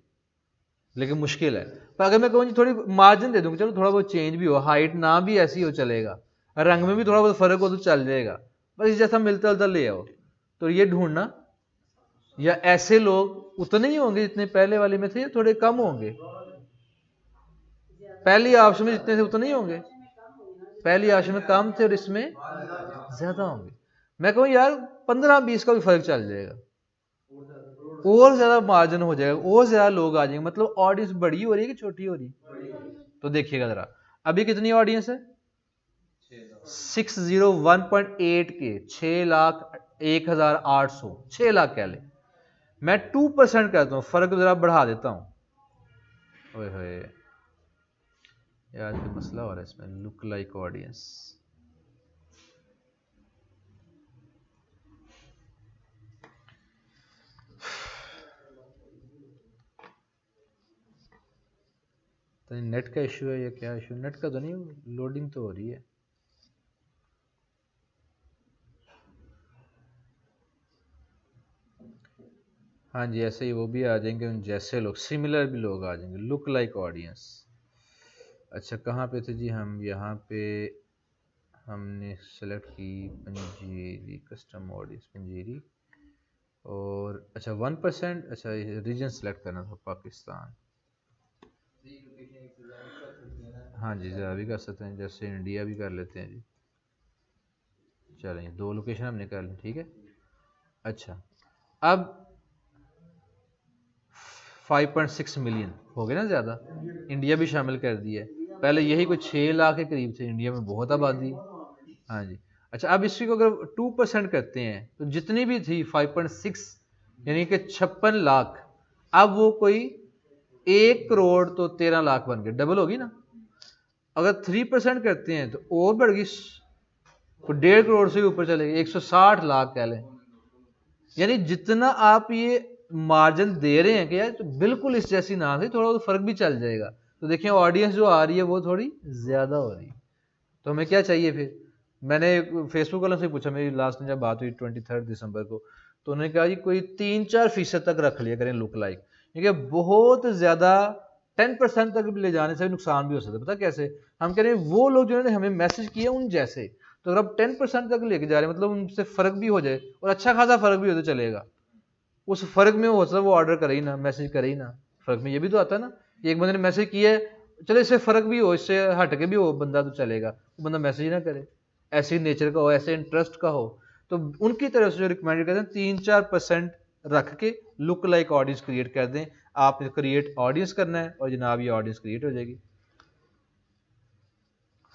लेकिन मुश्किल है। पर अगर मैं कहूँ जी थोड़ी मार्जिन दे दूँ, चलो थोड़ा बहुत चेंज भी हो, हाइट ना भी ऐसी हो चलेगा, रंग में भी थोड़ा बहुत फर्क हो तो चल जाएगा, बस इस जैसा मिलता जुलता ले आओ, तो ये ढूंढना। या ऐसे लोग उतने ही होंगे जितने पहले वाले में थे, या थोड़े कम होंगे? पहली ऑप्शन में जितने थे उतने ही होंगे, पहली ऑप्शन में कम थे और इसमें ज्यादा होंगे। मैं कहूँ यार 15-20 का भी फर्क चल जाएगा, और ज्यादा मार्जिन हो जाएगा, और ज्यादा लोग आ जाएंगे, मतलब ऑडियंस बड़ी हो रही है कि छोटी हो रही है? तो देखिएगा जरा, अभी कितनी ऑडियंस है? 601.8 के 6,01,800, 6 लाख कह ले। मैं 2% कहता हूँ, फर्क जरा बढ़ा देता हूँ। ओए होए यार कोई मसला हो रहा है इसमें, लुक लाइक ऑडियंस, तो नेट का इशू है या क्या इशू? नेट का तो नहीं, लोडिंग तो हो रही है। हाँ जी, ऐसे ही वो भी आ जाएंगे, उन जैसे लोग, सिमिलर भी लोग आ जाएंगे, लुक लाइक ऑडियंस। अच्छा कहाँ पे थे जी हम? यहाँ पे हमने सेलेक्ट की पंजीरी, कस्टम ऑडियंस पंजीरी, और अच्छा 1%। अच्छा रीजन सेलेक्ट करना था पाकिस्तान, हाँ जी ज़रा भी कर सकते हैं, जैसे इंडिया भी कर लेते हैं जी, चलें 2 लोकेशन हमने कर ली, ठीक है। अच्छा अब 5.6 मिलियन हो गए ना ज़्यादा, इंडिया भी शामिल कर दिया है, पहले यही कुछ 6 लाख के करीब थे, इंडिया में बहुत आबादी। हाँ जी। अच्छा अब इसी को अगर 2% करते हैं तो जितनी भी थी 5.6 यानी कि 56 लाख, अब वो कोई 1 करोड़ तो 13 लाख बन गए, डबल होगी ना। अगर 3% करते हैं तो और बढ़ गई, 1.5 करोड़ से भी ऊपर चले गए, 160 लाख कह लें। यानी जितना आप ये मार्जिन दे रहे हैं कि यार तो बिल्कुल इस जैसी ना थी, थोड़ा तो फर्क भी चल जाएगा, तो देखिए ऑडियंस जो आ रही है वो थोड़ी ज्यादा हो रही है। तो हमें क्या चाहिए फिर? मैंने फेसबुक वालों से पूछा, मेरी लास्ट में जब बात हुई 23 दिसंबर को, तो उन्होंने कहा जी कोई 3-4% तक रख लिया करें लुक लाइक, क्योंकि बहुत ज़्यादा 10% तक भी ले जाने से भी नुकसान भी हो सकता है। पता कैसे? हम कह रहे हैं वो लोग जिन्होंने हमें मैसेज किया उन जैसे, तो अगर आप 10% तक लेके जा रहे हैं मतलब उनसे फ़र्क भी हो जाए और अच्छा खासा फ़र्क भी हो तो चलेगा। उस फ़र्क में हो सकता है वो ऑर्डर करे ही ना, मैसेज करे ही ना। फ़र्क में ये भी तो आता है ना, एक बंदे ने मैसेज किया है, चलो इससे फ़र्क भी हो, इससे हट के भी हो बंदा तो चलेगा, वो बंदा मैसेज ना करे, ऐसे नेचर का हो, ऐसे इंटरेस्ट का हो। तो उनकी तरफ से जो रिकमेंडेड करते हैं 3-4% रख के लुक लाइक ऑडियंस क्रिएट कर दें। आप क्रिएट ऑडियंस करना है और जनाब ये ऑडियंस क्रिएट हो जाएगी।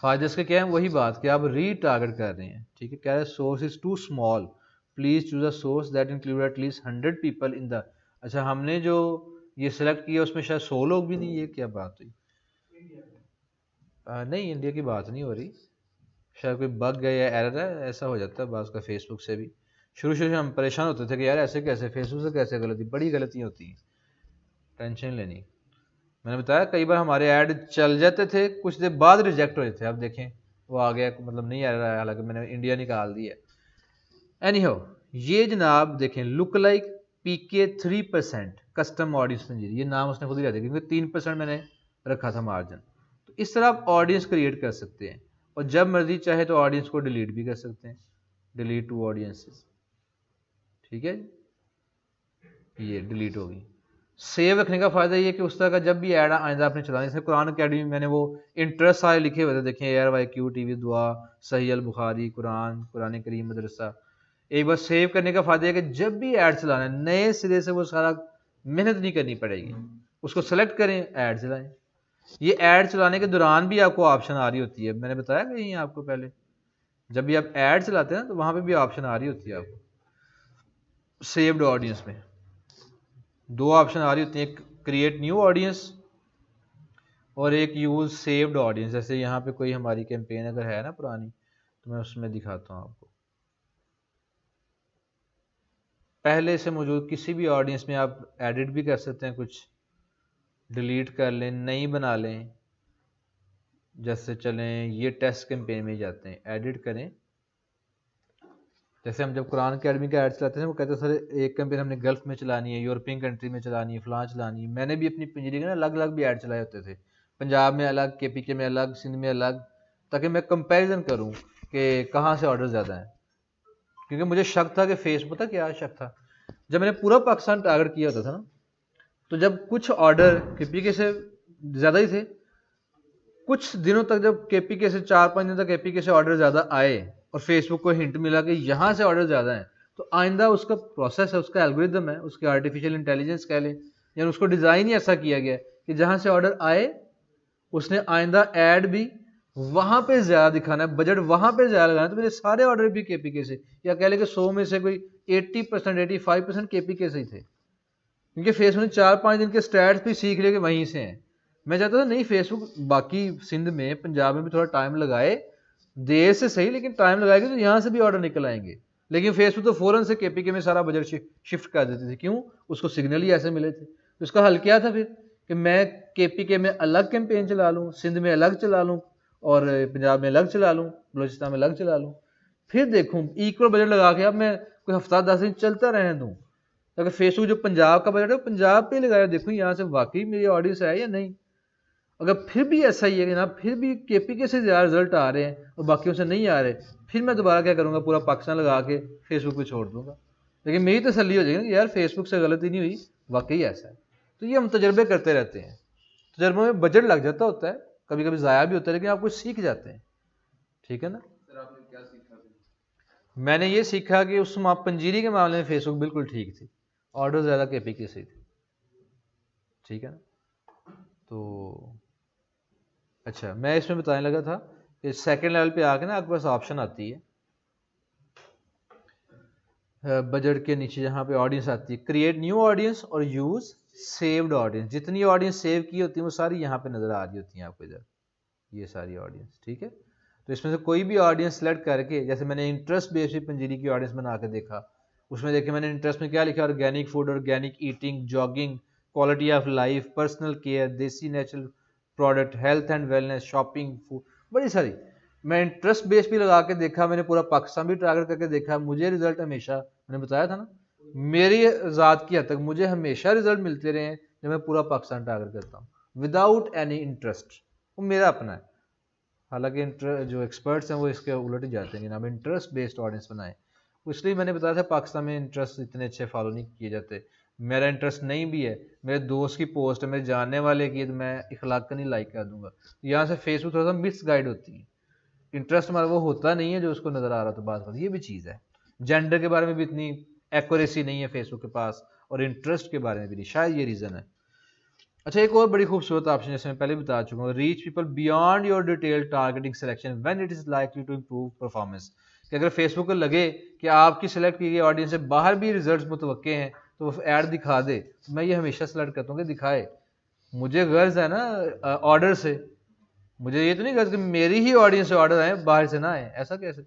फायदे इसके क्या है? वही बात कि आप रीटारगेट कर रहे हैं। ठीक है, कह रहे हैं source is too small, please choose a source that include at least 100 people in the. अच्छा, हमने जो ये सिलेक्ट किया उसमें शायद 100 लोग भी नहीं, ये क्या बात हुई? नहीं, इंडिया की बात नहीं हो रही, शायद कोई बग है या एरर है, ऐसा हो जाता है बाज़ का फेसबुक से भी। शुरू शुरू में हम परेशान होते थे कि यार ऐसे कैसे, फेसबुक से कैसे गलती, बड़ी गलतियाँ होती हैं, टेंशन लेनी। मैंने बताया कई बार हमारे ऐड चल जाते थे, कुछ देर बाद रिजेक्ट हो जाते थे। अब देखें वो आ गया, मतलब नहीं आ रहा है, हालांकि मैंने इंडिया निकाल दी है। एनी हो, ये जनाब देखें look like PK 3% custom audience Panjiri, ये नाम उसने खुद ही रख दिया क्योंकि 3% मैंने रखा था मार्जिन। तो इस तरह आप ऑडियंस क्रिएट कर सकते हैं और जब मर्जी चाहे तो ऑडियंस को डिलीट भी कर सकते हैं, डिलीट टू ऑडियंसेस। ठीक है, ये डिलीट होगी। सेव रखने का फ़ायदा ये कि उस तरह का जब भी ऐड आइंदा आपने चलाना, जैसे कुरान अकेडमी में मैंने वो इंटरेस्ट सारे लिखे हुए थे, देखें ARYQ TV दुआ, सही अल बुखारी, कुरान, कुरान करीम मदरसा। एक बार सेव करने का फ़ायदा है कि जब भी ऐड चलाना है नए सिरे से वो सारा मेहनत नहीं करनी पड़ेगी, उसको सेलेक्ट करें, ऐड चलाएं। ये ऐड चलाने के दौरान भी आपको ऑप्शन आ रही होती है, मैंने बताया कहीं आपको पहले, जब भी आप ऐड चलाते हैं तो वहाँ पर भी ऑप्शन आ रही होती है आपको। सेव्ड ऑडियंस में 2 ऑप्शन आ रही होती हैं, एक क्रिएट न्यू ऑडियंस और एक यूज़ सेव्ड ऑडियंस। जैसे यहाँ पे कोई हमारी कैंपेन अगर है ना पुरानी, तो मैं उसमें दिखाता हूँ आपको। पहले से मौजूद किसी भी ऑडियंस में आप एडिट भी कर सकते हैं, कुछ डिलीट कर लें, नई बना लें। जैसे चलें ये टेस्ट कैंपेन में जाते हैं, एडिट करें। जैसे हम जब कुरान अकेडमी का ऐड चलाते थे वो कहते सर एक कैंपेन हमने गल्फ में चलानी है, यूरोपियन कंट्री में चलानी है, फलां चलानी है। मैंने भी अपनी पंजीरी के ना अलग अलग भी ऐड चलाए होते थे, पंजाब में अलग, KPK में अलग, सिंध में अलग, ताकि मैं कंपैरिजन करूं कि कहाँ से ऑर्डर ज़्यादा है। क्योंकि मुझे शक था कि फेसबुक, पता क्या शक था, जब मैंने पूरा पाकिस्तान टारगेट किया होता था ना, तो जब कुछ ऑर्डर KPK से ज़्यादा ही थे, कुछ दिनों तक जब KPK से 4-5 दिन तक KPK से ऑर्डर ज़्यादा आए और फेसबुक को हिंट मिला कि यहाँ से ऑर्डर ज़्यादा है, तो आइंदा उसका प्रोसेस है, उसका एल्गोरिदम है, उसकी आर्टिफिशियल इंटेलिजेंस कह लें, या उसको डिज़ाइन ही ऐसा किया गया कि जहाँ से ऑर्डर आए उसने आइंदा ऐड भी वहाँ पे ज़्यादा दिखाना है, बजट वहाँ पे ज़्यादा लगाना है। तो मेरे सारे ऑर्डर भी KPK से, या कह लें कि 100 में से कोई 80%, 85% KPK से ही थे, क्योंकि फेसबुक ने 4-5 दिन के स्टैट्स भी सीख लिया कि वहीं से हैं। मैं चाहता था नहीं, फेसबुक बाकी सिंध में, पंजाब में भी थोड़ा टाइम लगाए, देर से सही लेकिन टाइम लगाएगी तो यहाँ से भी ऑर्डर निकल आएंगे। लेकिन फेसबुक तो फ़ौरन से KPK में सारा बजट शिफ्ट कर देते थे। क्यों? उसको सिग्नल ही ऐसे मिले थे। तो उसका हल क्या था फिर कि मैं KPK में अलग कैंपेन चला लूँ, सिंध में अलग चला लूँ और पंजाब में अलग चला लूँ, बलोचिस्तान में अलग चला लूँ, फिर देखूँ इक्वल बजट लगा के अब मैं कोई हफ्ता 10 दिन चलता रहने दूँ। अगर फेसबुक जो पंजाब का बजट है पंजाब पे लगाया, देखूँ यहाँ से वाकई मेरी ऑडियंस है या नहीं। अगर फिर भी ऐसा ही है कि ना फिर भी KPK से ज़्यादा रिजल्ट आ रहे हैं और बाकियों से नहीं आ रहे, फिर मैं दोबारा क्या करूँगा, पूरा पाकिस्तान लगा के फेसबुक पे छोड़ दूँगा। लेकिन मेरी तसल्ली हो जाएगी कि यार फेसबुक से गलती नहीं हुई, वाकई ऐसा है। तो ये हम तजर्बे करते रहते हैं, तजर्बों में बजट लग जाता होता है, कभी कभी ज़ाया भी होता है, लेकिन आप कुछ सीख जाते हैं। ठीक है ना? सर आपने क्या सीखा? मैंने ये सीखा कि उस पंजीरी के मामले में फेसबुक बिल्कुल ठीक थी, ऑर्डर ज़्यादा KPK से थे। ठीक है ना? तो अच्छा, मैं इसमें बताने लगा था कि सेकंड लेवल पे आके ना आपके पास ऑप्शन आती है बजट के नीचे, जहाँ पे ऑडियंस आती है, क्रिएट न्यू ऑडियंस और यूज़ सेव्ड ऑडियंस। जितनी ऑडियंस सेव की होती है वो सारी यहाँ पे नज़र आ रही होती हैं आपको इधर, ये सारी ऑडियंस। ठीक है, तो इसमें से कोई भी ऑडियंस सेलेक्ट करके, जैसे मैंने इंटरेस्ट बेस्ड पंजीरी की ऑडियंस बना के देखा, उसमें देखिए मैंने इंटरेस्ट में क्या लिखा, organic food, organic eating, jogging, quality of life, personal care, desi natural product, health and wellness, shopping, food, बड़ी सारी। मैं इंटरेस्ट बेस भी लगा के देखा, मैंने पूरा पाकिस्तान भी टारगेट करके देखा, मुझे रिजल्ट हमेशा, मैंने बताया था ना, मेरी ज़ात की हद तक मुझे हमेशा रिजल्ट मिलते रहे हैं जब मैं पूरा पाकिस्तान टारगेट करता हूँ। विदाउट एनी इंटरेस्ट, वो मेरा अपना है। हालांकि जो एक्सपर्ट्स हैं वो इसके उलट ही जाते हैं कि हम इंटरेस्ट बेस्ड ऑडियंस बनाएं। इसलिए मैंने बताया था पाकिस्तान में इंटरेस्ट इतने अच्छे फॉलो नहीं किए जाते। मेरा इंटरेस्ट नहीं भी है, मेरे दोस्त की पोस्ट है, मेरे जानने वाले की, तो मैं इखलाक नहीं लाइक कर दूंगा। यहाँ से फेसबुक थोड़ा सा मिस गाइड होती है, इंटरेस्ट हमारा वो होता नहीं है जो उसको नज़र आ रहा था बात कर। ये भी चीज़ है, जेंडर के बारे में भी इतनी एक्यूरेसी नहीं है फेसबुक के पास, और इंटरेस्ट के बारे में भी नहीं, शायद ये रीज़न है। अच्छा, एक और बड़ी खूबसूरत ऑप्शन जैसे मैं पहले बता चुका हूँ, reach people beyond your detail targeting selection when it is likely to improve performance. कि अगर फेसबुक को लगे कि आपकी सेलेक्ट की गई ऑडियंस से बाहर भी रिजल्ट्स मुतवक्के हैं तो वो ऐड दिखा दे। मैं ये हमेशा सेलेक्ट करता हूँ कि दिखाए, मुझे गर्ज है ना ऑर्डर से, मुझे ये तो नहीं गर्ज कि मेरी ही ऑडियंस से ऑर्डर आए, बाहर से ना आए, ऐसा कैसे।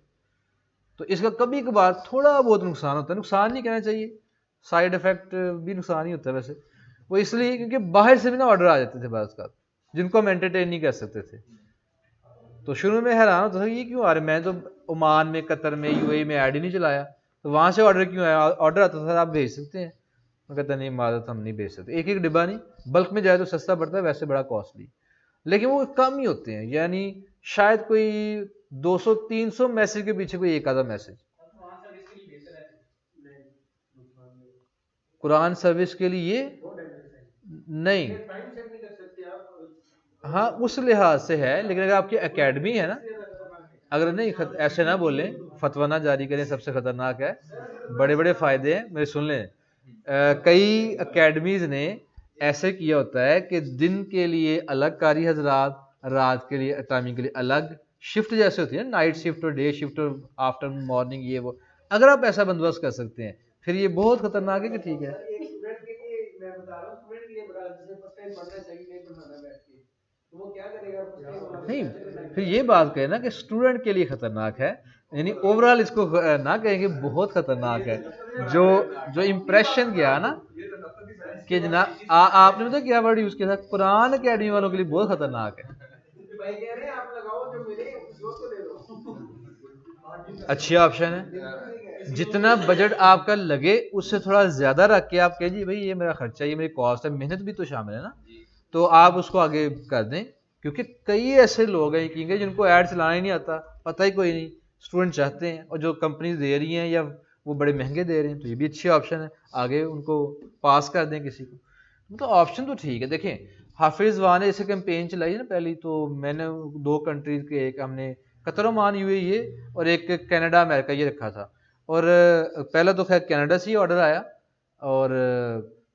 तो इसका कभी कभार थोड़ा बहुत नुकसान होता है, नुकसान नहीं कहना चाहिए, साइड इफेक्ट भी नुकसान ही होता है वैसे। वो इसलिए क्योंकि बाहर से भी ना ऑर्डर आ जाते थे बात का, जिनको हम एंटरटेन नहीं कर सकते थे। तो शुरू में हैरान होता था ये क्यों आ रहे, मैं तो ओमान में, कतर में, यूएई में ऐड ही नहीं चलाया, तो वहां से ऑर्डर क्यों आया। ऑर्डर आता था आप भेज सकते हैं, मैं कहता नहीं मादत हम नहीं भेज सकते, एक एक डिब्बा नहीं, बल्क में जाए तो सस्ता पड़ता है, वैसे बड़ा कॉस्टली, लेकिन वो कम ही होते हैं। यानी शायद कोई 200-300 मैसेज के पीछे कोई एक आधा मैसेज। कुरान सर्विस के लिए नहीं, हाँ उस लिहाज से है, लेकिन अगर आपकी एकेडमी है ना, अगर नहीं ऐसे ना बोलें, फतवा ना जारी करें, सबसे खतरनाक है, बड़े बड़े फायदे हैं मेरे, सुन लें। कई एकेडमीज ने ऐसे किया होता है कि दिन के लिए अलग कारी हजरात, रात के लिए टाइमिंग के लिए अलग शिफ्ट जैसे होती है, नाइट शिफ्ट और डे शिफ्ट और आफ्टरनून मॉर्निंग, ये वो। अगर आप ऐसा बंदोबस्त कर सकते हैं फिर ये बहुत खतरनाक है कि ठीक है। नहीं, फिर ये बात कहें ना कि स्टूडेंट के लिए खतरनाक है, यानी ओवरऑल इसको ना कहेंगे बहुत खतरनाक है। जो जो इम्प्रेशन गया ना कि जनाब आपने पता क्या वर्ड यूज किया था, कुरान अकेडमी वालों के लिए बहुत खतरनाक है। अच्छी ऑप्शन है, जितना बजट आपका लगे उससे थोड़ा ज्यादा रख के आप कहें जी भाई ये मेरा खर्चा, ये मेरी कॉस्ट है, मेहनत भी तो शामिल है ना, तो आप उसको आगे कर दें। क्योंकि कई ऐसे लोग हैं कि जिनको ऐड चलाना ही नहीं आता, पता ही कोई नहीं, स्टूडेंट चाहते हैं और जो कंपनी दे रही हैं या वो बड़े महंगे दे रहे हैं, तो ये भी अच्छी ऑप्शन है, आगे उनको पास कर दें किसी को। मतलब ऑप्शन तो ठीक है। देखें, हाफिज वान ने ऐसे कैंपेन चलाई है ना पहली, तो मैंने 2 कंट्रीज के, एक हमने कतर ओमान यूएई ये, और एक कनाडा अमेरिका ये रखा था। और पहला तो खैर कनाडा से ही ऑर्डर आया, और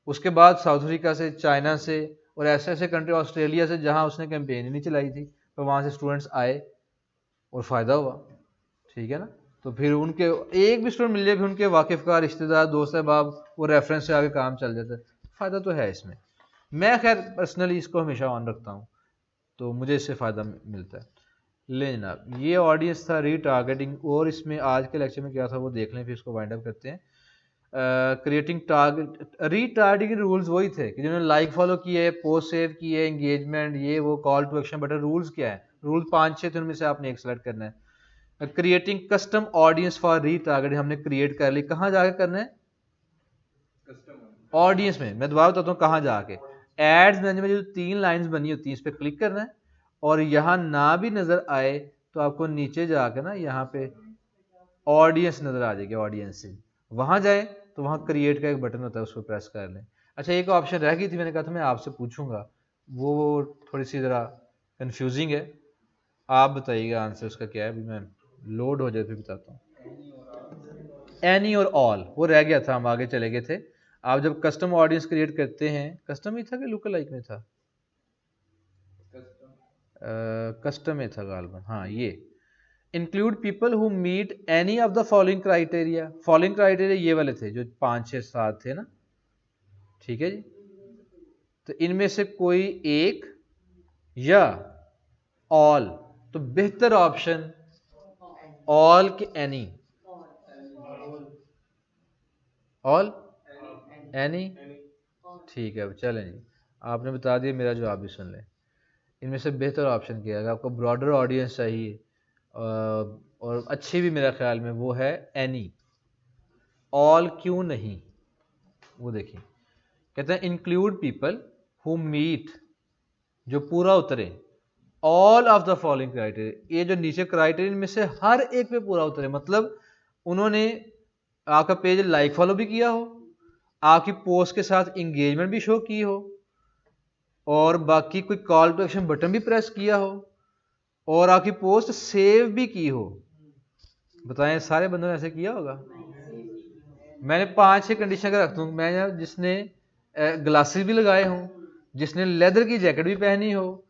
उसके बाद साउथ अफ्रीका से, चाइना से, और ऐसे ऐसे कंट्री, ऑस्ट्रेलिया से, जहां उसने कैंपेन ही नहीं चलाई थी, तो वहां से स्टूडेंट्स आए और फ़ायदा हुआ। ठीक है ना, तो फिर उनके एक भी स्टूडेंट मिल जाए, फिर उनके वाकिफ का रिश्तेदार, दोस्त अहबाब, वो रेफरेंस से आगे काम चल जाता है, फ़ायदा तो है इसमें। मैं खैर पर्सनली इसको हमेशा ऑन रखता हूँ, तो मुझे इससे फ़ायदा मिलता है। ले जनाब, ये ऑडियंस था रीटारगेटिंग, और इसमें आज के लेक्चर में क्या था वो देख लें, फिर इसको वाइंड अप करते हैं। क्रिएटिंग टारगेट, रीटारगेटिंग रूल्स वही थे कि जिन्होंने लाइक फॉलो किए, पोस्ट सेव किए, एंगेजमेंट, ये वो, call to action button, rules क्या है, रूल 5-6 थे, उनमें से आपने एक सेलेक्ट करना है। Creating custom audience for retargeting, हमने क्रिएट कर ली, कहाँ जाके करना है, ऑडियंस में। मैं दोबारा बताता हूँ कहाँ जाके, एड्स मैनेजर में जो 3 लाइंस बनी होती हैं, इस पर क्लिक करना है, और यहाँ ना भी नजर आए तो आपको नीचे जाकर ना यहाँ पे ऑडियंस नजर आ जाएगी, ऑडियंस से वहां जाए तो वहां क्रिएट का एक बटन होता है, उसको प्रेस कर लें। अच्छा, एक ऑप्शन रह गई थी, मैंने कहा था मैं आपसे पूछूंगा, वो थोड़ी सी ज़रा कंफ्यूजिंग है, आप बताइएगा आंसर उसका क्या है, अभी मैं लोड हो जाए फिर बताता हूँ। एनी और ऑल, वो रह गया था, हम आगे चले गए थे। आप जब कस्टम ऑडियंस क्रिएट करते हैं, कस्टम ही था कि लुक लाइक में था, कस्टम में था गालबन, हाँ ये, include people who meet any of the following criteria. Following criteria ये वाले थे जो 5-6-7 थे ना, ठीक है जी, तो इनमें से कोई एक या ऑल, तो बेहतर ऑप्शन ऑल के एनी, ऑल एनी, ठीक है। अब चलें जी, आपने बता दिया, मेरा जवाब भी सुन लें। इनमें से बेहतर ऑप्शन क्या है, आपको ब्रॉडर ऑडियंस चाहिए और अच्छी भी मेरा ख्याल में, वो है एनी। ऑल क्यों नहीं, वो देखिए, कहते हैं इंक्लूड पीपल हु मीट जो पूरा उतरे, all of the following criteria, ये जो नीचे क्राइटेरिया में से हर एक पे पूरा उतरे, मतलब उन्होंने आपका पेज लाइक फॉलो भी किया हो, आपकी पोस्ट के साथ इंगेजमेंट भी शो की हो, और बाकी कोई कॉल टू एक्शन बटन भी प्रेस किया हो, और आपकी पोस्ट सेव भी की हो। बताएं सारे बंदों ने ऐसे किया होगा? मैंने 5-6 कंडीशन का रखता हूँ, मैं जिसने ग्लासेस भी लगाए हों, जिसने लेदर की जैकेट भी पहनी हो,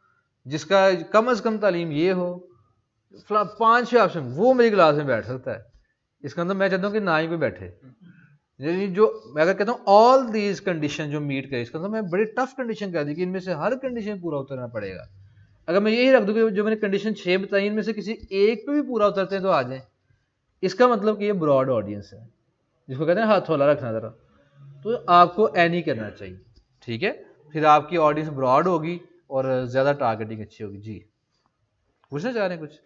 जिसका कम अज कम तालीम ये हो, 5-6 ऑप्शन, वो मेरी क्लास में बैठ सकता है। इसका मतलब मैं चाहता हूँ कि ना ही कोई बैठे। जो मैं अगर कहता हूँ ऑल दीज कंडीशन जो मीट करे, इसका मतलब मैं बड़ी टफ कंडीशन कह दी कि इनमें से हर कंडीशन पूरा उतरना पड़ेगा। अगर मैं यही रख दूँ कि जो मैंने कंडीशन 6 बताई इनमें से किसी एक पे भी पूरा उतरते हैं तो आ जाए, इसका मतलब कि ये ब्रॉड ऑडियंस है, जिसको कहते हैं हाथ थोला रखना जरा, तो आपको एनी करना चाहिए। ठीक है, फिर आपकी ऑडियंस ब्रॉड होगी और ज़्यादा टारगेटिंग अच्छी होगी। जी पूछना चाह रहे हैं कुछ?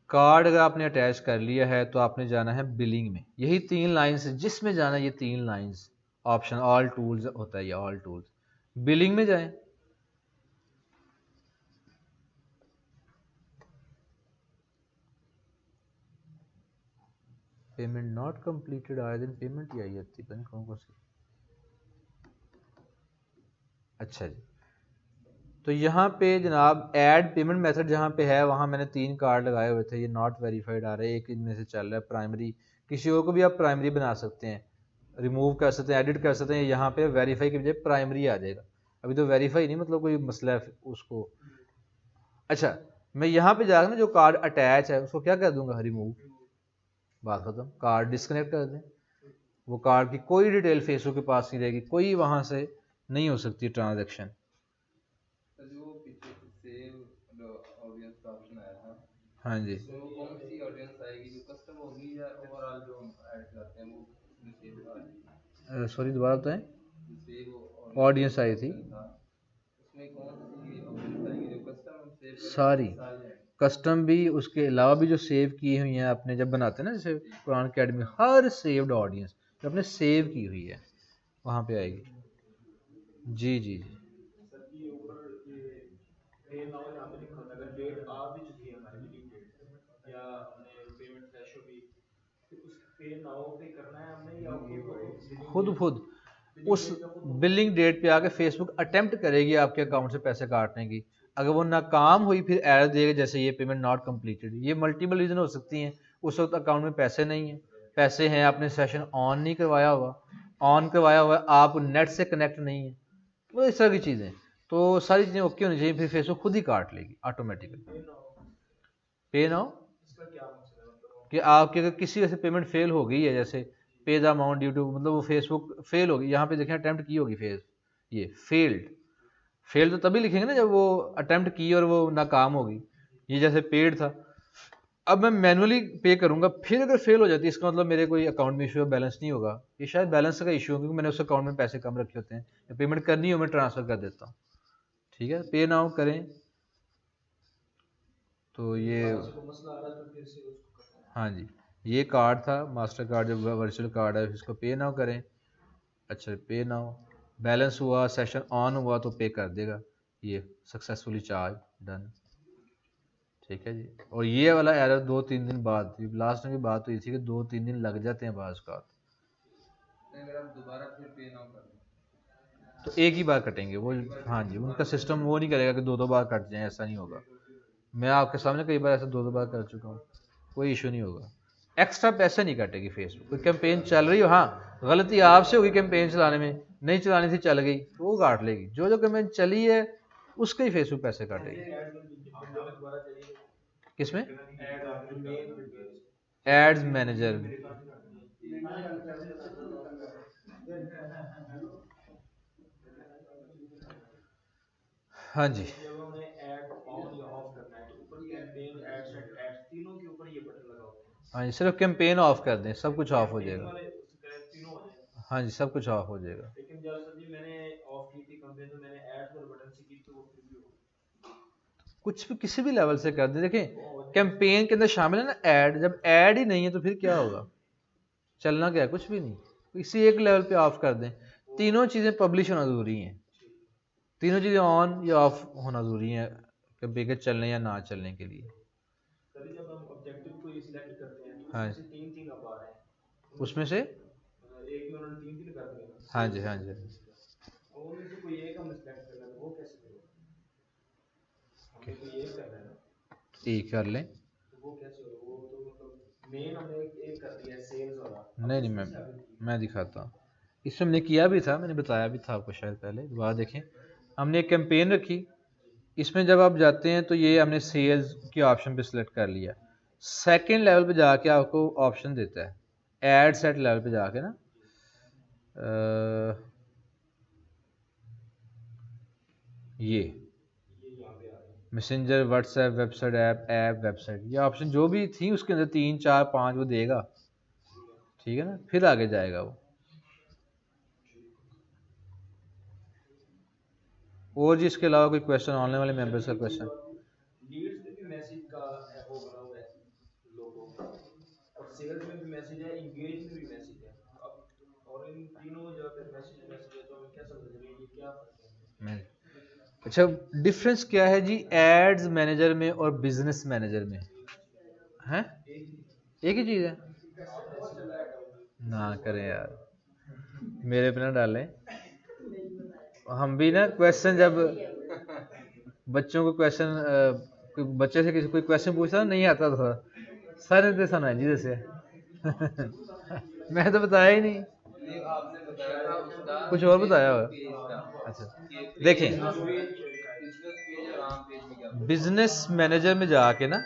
कार्ड अगर आपने अटैच कर लिया है तो आपने जाना है बिलिंग में, यही 3 लाइन्स जिसमें जाना है, ये 3 लाइन्स ऑप्शन ऑल टूल्स होता है, ये ऑल टूल्स, बिलिंग में जाएं। पेमेंट नॉट कंप्लीटेड, आए दिन पेमेंट ही आई जाती है, कौन कौन सी। अच्छा जी, तो यहाँ पे जनाब ऐड पेमेंट मेथड जहाँ पे है, वहाँ मैंने 3 कार्ड लगाए हुए थे, ये नॉट वेरीफाइड आ रहे हैं, एक इनमें से चल रहा है प्राइमरी, किसी और को भी आप प्राइमरी बना सकते हैं, रिमूव कर सकते हैं, एडिट कर सकते हैं, यहाँ पे वेरीफाई की बजाय प्राइमरी आ जाएगा। अभी तो वेरीफाई नहीं, मतलब कोई मसला है उसको। अच्छा, मैं यहाँ पे जाकर ना जो कार्ड अटैच है उसको क्या कर दूंगा, रिमूव, बात खत्म, कार्ड डिस्कनेक्ट कर दें। वो कार्ड की कोई डिटेल फेसबुक के पास नहीं रहेगी, कोई वहाँ से नहीं हो सकती ट्रांजेक्शन। जो पीछे सेव ऑडियंस का ऑप्शन आया था, हाँ जी, तो कौन सी ऑडियंस आएगी, जो कस्टम होगी या ओवरऑल जो हम ऐड करते हैं वो उसमें सेव आ जाएगी? सॉरी दोबारा बताएं। जो सेव ऑडियंस आई थी था उसमें कौन सी ऑडियंस आएगी, जो कस्टम हम सेव करते सारी, हैं सारी? कस्टम भी, उसके अलावा भी जो सेव की हुई हैं आपने, जब बनाते हैं ना जैसे कुरान अकेडमी, हर सेव्ड ऑडियंस जो आपने सेव की हुई है वहाँ पे आएगी। जी जी जी, खुद खुद उस बिलिंग डेट पे आके फेसबुक अटेम्प्ट करेगी आपके अकाउंट से पैसे काटने की। अगर वो नाकाम हुई फिर एरर देगा, जैसे ये पेमेंट नॉट कंप्लीटेड। ये मल्टीपल रीज़न हो सकती हैं, उस वक्त अकाउंट में पैसे नहीं हैं, पैसे हैं आपने सेशन ऑन नहीं करवाया हुआ, ऑन करवाया हुआ आप नेट से कनेक्ट नहीं है, तो इस तरह की चीज़ें, तो सारी चीज़ें ओके होनी चाहिए, फिर फेसबुक खुद ही काट लेगी ऑटोमेटिकली। पे नाउ कि आपकी अगर किसी वजह से पेमेंट फेल हो गई है, जैसे पे द अमाउंट ड्यू टू, मतलब वो फेसबुक फेल होगी, यहाँ पे देखें अटेम्प्ट की होगी फेस, ये फेल्ड, फेल तो तभी लिखेंगे ना जब वो अटेम्प्ट की और वो नाकाम होगी। ये जैसे पेड था, अब मैं मैनुअली पे करूंगा, फिर अगर फेल हो जाती है इसका मतलब मेरे कोई अकाउंट में इशू, बैलेंस नहीं होगा, ये शायद बैलेंस का इशू है, क्योंकि मैंने उस अकाउंट में पैसे कम रखे होते हैं, या पेमेंट करनी हो मैं ट्रांसफ़र कर देता हूँ। ठीक है, पे नाउ करें, तो ये हाँ जी, ये कार्ड था मास्टर कार्ड, जो वर्चुअल कार्ड है, इसको पे नाउ करें। अच्छा, पे नाउ, बैलेंस हुआ, सेशन ऑन हुआ तो पे कर देगा, ये सक्सेसफुली चार्ज डन। ठीक है जी, और ये वाला एरर 2-3 दिन बाद, लास्ट में भी बात हुई थी कि 2-3 दिन लग जाते हैं बाज का, अगर आप दोबारा फिर पे ना कर तो एक ही बार कटेंगे वो। हाँ जी, उनका सिस्टम वो नहीं करेगा कि 2-2 बार कट जाए, ऐसा नहीं होगा। मैं आपके सामने कई बार ऐसा 2-2 बार कर चुका हूँ, कोई इशू नहीं होगा। एक्स्ट्रा पैसे नहीं काटेगी फेसबुक, कोई कैंपेन चल रही हो, हाँ गलती आपसे होगी कैंपेन चलाने में, नहीं चलानी थी चल गई तो वो काट लेगी, जो जो कैंपेन चली है उसके ही फेसबुक पैसे काटेगी। किसमें? एड्स मैनेजर में। हाँ जी, हाँ जी, सिर्फ कैंपेन ऑफ कर दें, सब कुछ ऑफ हो जाएगा। हाँ जी, सब कुछ ऑफ हो जाएगा। कुछ भी किसी भी लेवल से कर दें, देखें कैंपेन के अंदर शामिल है ना ऐड, जब ऐड ही नहीं है तो फिर क्या होगा? चलना क्या है, कुछ भी नहीं, इसी एक लेवल पे ऑफ कर दें। तीनों चीज़ें पब्लिश होना ज़रूरी हैं, तीनों चीज़ें ऑन या ऑफ होना ज़रूरी है कभी के चलने या ना चलने के लिए। सर जब हम ऑब्जेक्टिव को सिलेक्ट करते हैं तो हाँ उसमें से तीन तीन अब आ रहे हैं, उसमें से एक में उन्होंने तीन तीन कर दिया, हाँ जी हाँ जी और उनमें से कोई एक हमने सिलेक्ट करना है, तो वो कैसे करें? हमने कोई एक करना है ना, एक कर लें। तो वो कैसे होगा? वो तो मतलब मेन हमने एक कर दिया है सेल्स वाला, अब नहीं उसमें से नहीं आगे की मैं दिखाता हूँ। इसमें हमने किया भी था, मैंने बताया भी था आपको शायद पहले, दोबारा देखें। हमने एक कैंपेन रखी, इसमें जब आप जाते हैं तो ये हमने सेल्स के ऑप्शन पे सिलेक्ट कर लिया। सेकंड लेवल पे जाके आपको ऑप्शन देता है एड सेट लेवल पे जाके ना, ये यहाँ पे आ रहे हैं। Messenger, WhatsApp, website, app website, ये ऑप्शन जो भी थी उसके अंदर 3 4 5 वो देगा, ठीक है ना, फिर आगे जाएगा वो। और जी इसके अलावा कोई क्वेश्चन, ऑनलाइन वाले मेंबर्स का क्वेश्चन? लीड्स पे भी मैसेज का वो बना हुआ है लोगो, और सेल्स में भी मैसेज है, इंगेज में भी मैसेज है। अब और इन तीनों जगह पे मैसेज है, तो हमें क्या समझ रही है, ये क्या फर्क है? अच्छा, डिफरेंस क्या है जी एड्स मैनेजर में और बिजनेस मैनेजर में? हैं एक ही चीज़ है? ना करें यार, मेरे पे ना डालें। हम भी ना क्वेश्चन, जब बच्चों को क्वेश्चन, बच्चे से किसी कोई क्वेश्चन पूछता नहीं आता था, सर ने सुना जी जैसे मैं तो बताया ही नहीं, नहीं आपने बताया था उसका कुछ और फेसबुक बताया होगा। पेज का, अच्छा कि देखें, बिजनेस पेज और आम पेज में क्या फर्क है? बिजनेस मैनेजर में जाके ना,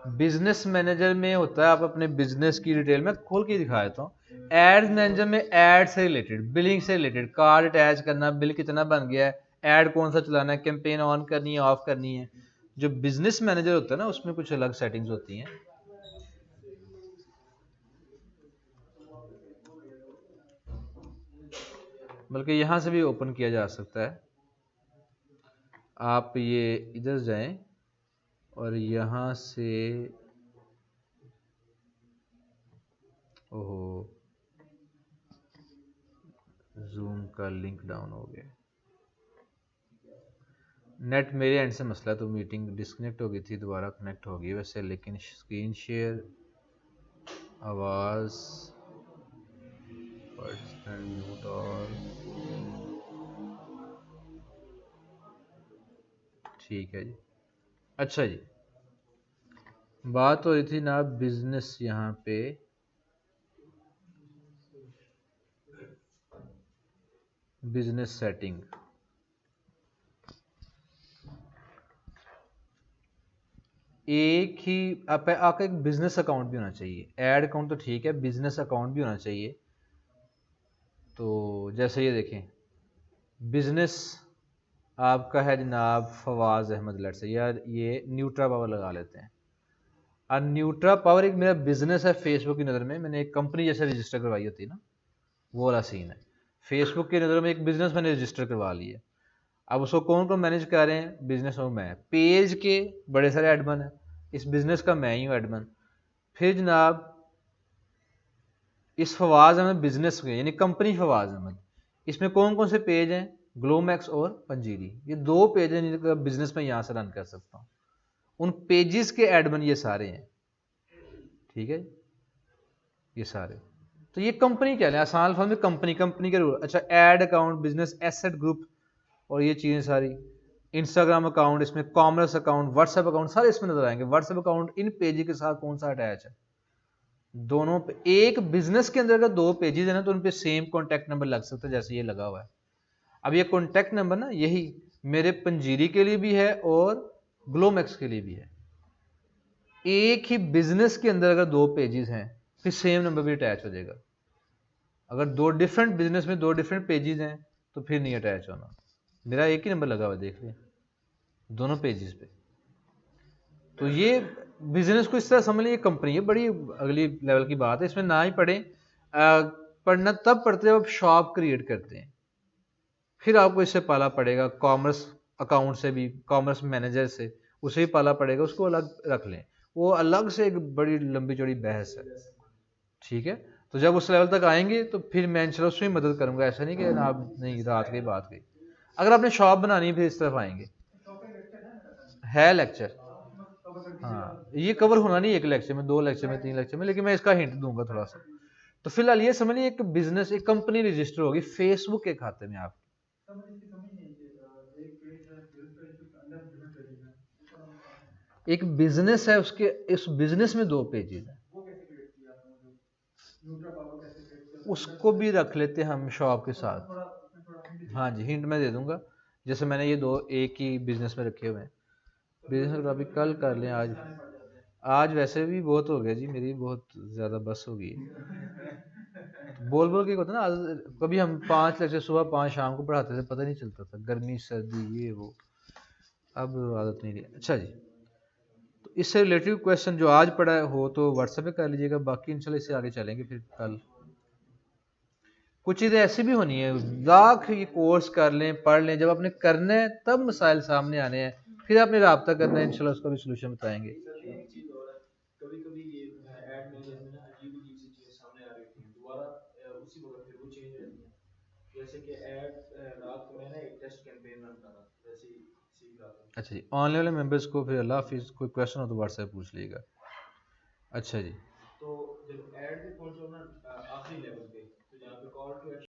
बिजनेस मैनेजर में होता है आप अपने बिजनेस की डिटेल में खोल के दिखा देता हूँ। एड्स मैनेजर में एड से रिलेटेड, बिलिंग से रिलेटेड, कार्ड अटैच करना, बिल कितना बन गया है, ऐड कौन सा चलाना है, कैंपेन ऑन करनी है ऑफ करनी है। जो बिजनेस मैनेजर होता है ना उसमें कुछ अलग सेटिंग्स होती हैं। बल्कि यहाँ से भी ओपन किया जा सकता है। आप ये इधर जाएं और यहाँ से, ओहो जूम का लिंक डाउन हो गया, नेट मेरे एंड से मसला, तो मीटिंग डिस्कनेक्ट हो गई थी, दोबारा कनेक्ट हो गई वैसे, लेकिन स्क्रीन शेयर, आवाज़, पार्टिसिपेंट म्यूट और ठीक है जी। अच्छा जी, बात हो रही थी ना बिजनेस, यहाँ पे बिजनेस सेटिंग, एक ही आपका एक बिजनेस अकाउंट भी होना चाहिए। ऐड अकाउंट तो ठीक है, बिजनेस अकाउंट भी होना चाहिए। तो जैसे ये देखें, बिजनेस आपका है जनाब फवाज अहमद लट से, यार ये न्यूट्रा पावर लगा लेते हैं। और न्यूट्रा पावर एक मेरा बिजनेस है फेसबुक की नज़र में, मैंने एक कंपनी जैसे रजिस्टर करवाई होती है ना, वो वाला सीन है। फेसबुक की नज़र में एक बिजनेस मैंने रजिस्टर करवा लिया। अब उसको कौन कौन मैनेज कर रहे हैं? बिजनेस हो मैं, पेज के बड़े सारे एडमन है, इस बिजनेस का मैं ही हूँ एडमन। फिर जनाब इस फवाज अहमद बिजनेस के यानी कंपनी फवाज अहमद, इसमें कौन कौन से पेज हैं? ग्लोमैक्स और पंजीरी, ये 2 पेज हैं जिनका बिजनेस में यहाँ से रन कर सकता हूँ। उन पेजेस के एडमन ये सारे हैं, ठीक है, ये सारे। तो ये कंपनी क्या है, आसान अल्फाज में कंपनी के रूल। अच्छा, add account, business asset group और ये चीज़ें सारी, इंस्टाग्राम अकाउंट, इसमें कॉमर्स अकाउंट, व्हाट्सएप अकाउंट, सारे इसमें नजर आएंगे। व्हाट्सएप अकाउंट इन पेज के साथ कौन सा अटैच है? दोनों पे। एक बिजनेस के अंदर अगर 2 पेजेस है ना तो उन पे सेम कॉन्टैक्ट नंबर लग सकता है, जैसे ये लगा हुआ है। अब ये कॉन्टैक्ट नंबर ना यही मेरे पंजीरी के लिए भी है और ग्लोमैक्स के लिए भी है। एक ही बिजनेस के अंदर अगर 2 पेजेस हैं फिर सेम नंबर भी अटैच हो जाएगा। अगर 2 डिफरेंट बिजनेस में 2 डिफरेंट पेजेस हैं तो फिर नहीं अटैच होना। मेरा एक ही नंबर लगा हुआ है, देख लिया दोनों पेजेस पे। तो ये बिजनेस को इस तरह समझ लीजिए कंपनी है, बड़ी अगली लेवल की बात है, इसमें ना ही पढ़ें। पढ़ना तब पढ़ते हैं जब आप शॉप क्रिएट करते हैं, फिर आपको इससे पाला पड़ेगा। कॉमर्स अकाउंट से भी, कॉमर्स मैनेजर से उसे भी पाला पड़ेगा, उसको अलग रख लें। वो अलग से एक बड़ी लंबी चौड़ी बहस है, ठीक है। तो जब उस लेवल तक आएंगे तो फिर मैं इंशाल्लाह उसमें मदद करूंगा, ऐसा नहीं कि ना आप नहीं रात की बात गई। अगर आपने शॉप बनानी है फिर इस तरफ आएंगे, है लेक्चर। हाँ ये कवर होना नहीं एक लेक्चर में, 2 लेक्चर में, 3 लेक्चर में, लेकिन मैं इसका हिंट दूंगा थोड़ा सा। तो फिलहाल ये समझ लीजिए एक बिजनेस, एक कंपनी रजिस्टर होगी फेसबुक के खाते में आप। एक बिजनेस है, उसके इस बिजनेस में 2 पेजेस हैं, उसको भी रख लेते हैं हम शॉप के साथ। हाँ जी हिंट मैं दे दूंगा, जैसे मैंने ये 2 एक ही बिजनेस में रखे हुए हैं। बिजनेस अभी कल कर लें, आज आज वैसे भी बहुत हो गया जी, मेरी बहुत ज़्यादा बस हो गई तो बोल बोल के होता ना, कभी हम 5 लेक्चर सुबह 5 शाम को पढ़ाते थे, पता नहीं चलता था, गर्मी सर्दी ये वो, अब आदत नहीं रही। अच्छा जी, तो इससे रिलेटेड क्वेश्चन जो आज पढ़ा हो तो व्हाट्सएप पे कर लीजिएगा, बाकी इंशाल्लाह इससे आगे चलेंगे फिर कल। कुछ चीज़ें ऐसी भी होनी है, लाख ये कोर्स कर लें पढ़ लें, जब आपने करना है तब मसाइल सामने आने हैं, फिर आपने रब्ता करना है, इंशाल्लाह उसका भी सोल्यूशन बताएंगे। एक चीज और है, कभी कभी ये ऐड में जैसे ना अजीब अजीब सी चीजें सामने आ रही होती हैं, दोबारा उसी वक्त फिर वो चेंज हो जाती हैं। जैसे कि ऐड रात को मैं ना एक टेस्ट कैंपेन रन कर रहा था, वैसे ही सीख रहा था। अच्छा जी, ऑनलाइन वाले मेंबर्स को फिर अल्लाह हाफिज़, कोई क्वेश्चन हो तो व्हाट्सएप पूछ लीजिएगा। अच्छा जी। तो जब ऐड पे पहुंचो ना आखिरी लेवल पे, तो जहाँ पे कॉल टू